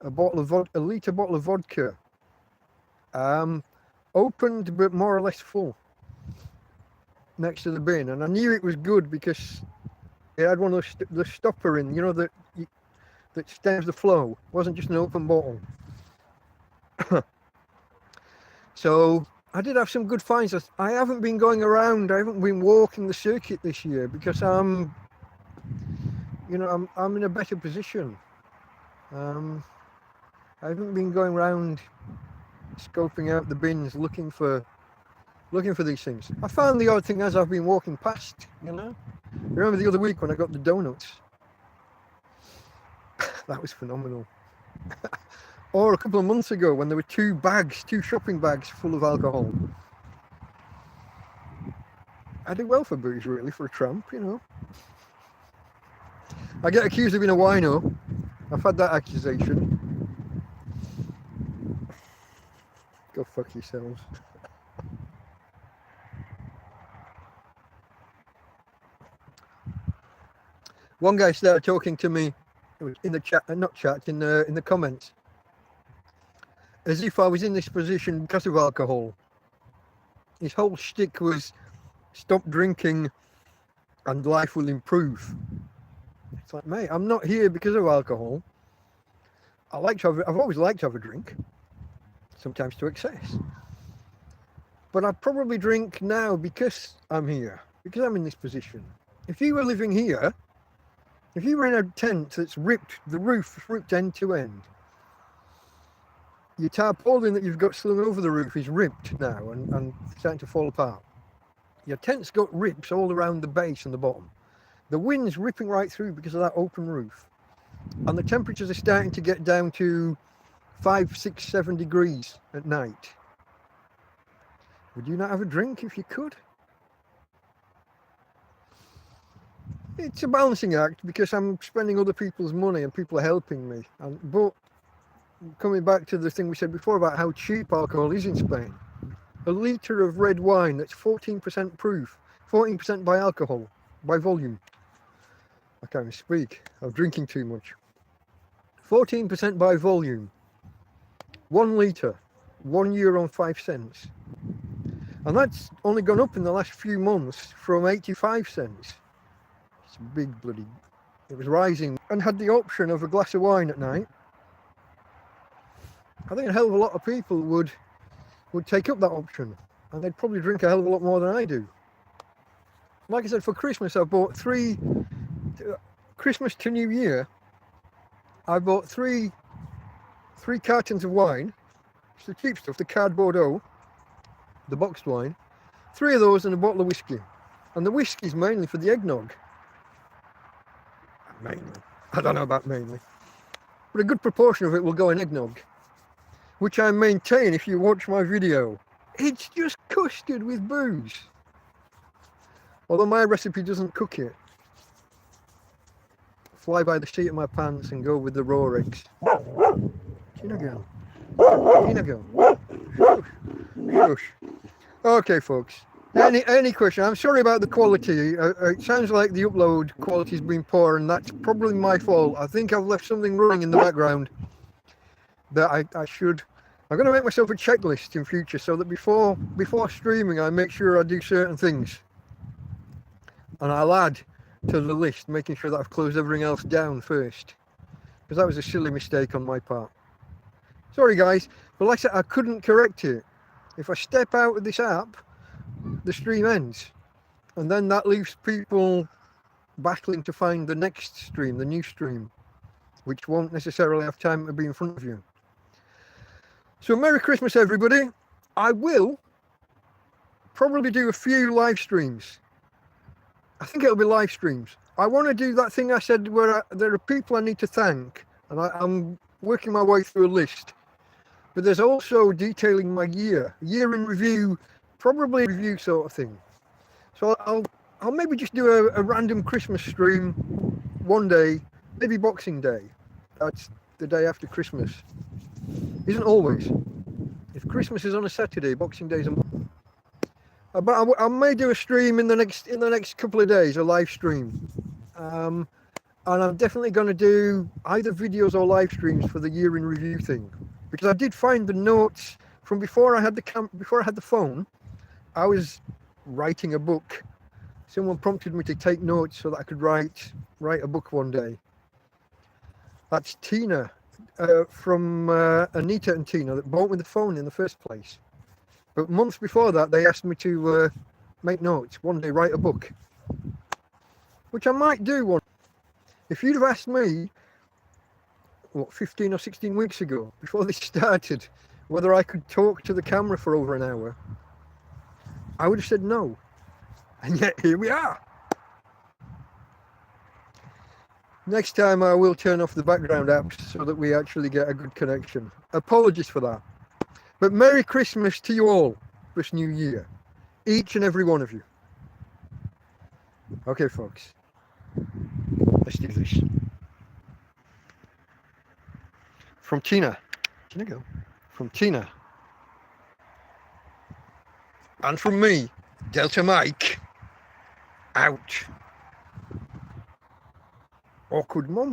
litre bottle of vodka. Opened but more or less full next to the bin, and I knew it was good because it had one of the stopper in, you know, that stems the flow. It wasn't just an open bottle. So I did have some good finds. I haven't been going around. I haven't been walking the circuit this year because I'm in a better position. I haven't been going around scoping out the bins looking for these things. I found the odd thing as I've been walking past, you know. Remember the other week when I got the donuts? That was phenomenal. Or a couple of months ago when there were 2 shopping bags full of alcohol. I did well for booze, really, for a tramp, you know. I get accused of being a wino. I've had that accusation. Go fuck yourselves. One guy started talking to me in the chat, not chat, in the comments, as if I was in this position because of alcohol. His whole shtick was stop drinking and life will improve. It's like, mate, I'm not here because of alcohol. I've always liked to have a drink, sometimes to excess. But I probably drink now because I'm here, because I'm in this position. If you were living here, if you were in a tent that's ripped, the roof is ripped end to end, your tarpaulin that you've got slung over the roof is ripped now and starting to fall apart. Your tent's got rips all around the base and the bottom. The wind's ripping right through because of that open roof. And the temperatures are starting to get down to 5, 6, 7 degrees at night. Would you not have a drink if you could? It's a balancing act because I'm spending other people's money and people are helping me. But coming back to the thing we said before about how cheap alcohol is in Spain, a litre of red wine that's 14% proof, 14% by alcohol, by volume. I can't even speak, I'm drinking too much. 14% by volume, 1 litre, €1.05. And that's only gone up in the last few months from 85 cents. It's a big bloody, it was rising, and had the option of a glass of wine at night. I think a hell of a lot of people would take up that option, and they'd probably drink a hell of a lot more than I do. Like I said, for Christmas I bought Christmas to New Year, I bought three cartons of wine. It's the cheap stuff, the cardboard O, the boxed wine, 3 of those and a bottle of whiskey. And the whiskey's mainly for the eggnog. Mainly. I don't know about mainly. But a good proportion of it will go in eggnog, which I maintain if you watch my video. It's just custard with booze. Although my recipe doesn't cook it. Fly by the seat of my pants and go with the raw eggs. Gina girl. Gina girl. Shush. Shush. Okay, folks. Any question? I'm sorry about the quality. It sounds like the upload quality's been poor, and that's probably my fault. I think I've left something running in the background that I should. I'm going to make myself a checklist in future so that before streaming I make sure I do certain things. And I'll add to the list, making sure that I've closed everything else down first. Because that was a silly mistake on my part. Sorry guys, but like I said, I couldn't correct it. If I step out of this app, the stream ends. And then that leaves people battling to find the next stream, the new stream, which won't necessarily have time to be in front of you. So Merry Christmas everybody. I will probably do a few live streams. I think it'll be live streams. I want to do that thing I said where there are people I need to thank, and I'm working my way through a list. But there's also detailing my year in review, probably a review sort of thing. So I'll maybe just do a random Christmas stream one day, maybe Boxing Day. That's the day after Christmas. Isn't always. If Christmas is on a Saturday, Boxing Day is a Monday. But I may do a stream in the next couple of days, a live stream. And I'm definitely going to do either videos or live streams for the year in review thing, because I did find the notes from before I had the phone. I was writing a book. Someone prompted me to take notes so that I could write a book one day. That's Tina from Anita and Tina that bought me the phone in the first place. But months before that, they asked me to make notes, one day write a book, which I might do one. If you'd have asked me, 15 or 16 weeks ago, before this started, whether I could talk to the camera for over an hour, I would have said no. And yet here we are. Next time I will turn off the background apps so that we actually get a good connection. Apologies for that. But Merry Christmas to you all this new year. Each and every one of you. Okay, folks. Let's do this. From Tina. Can I go? From Tina. And from me, Delta Mike. Out. Awkward moment.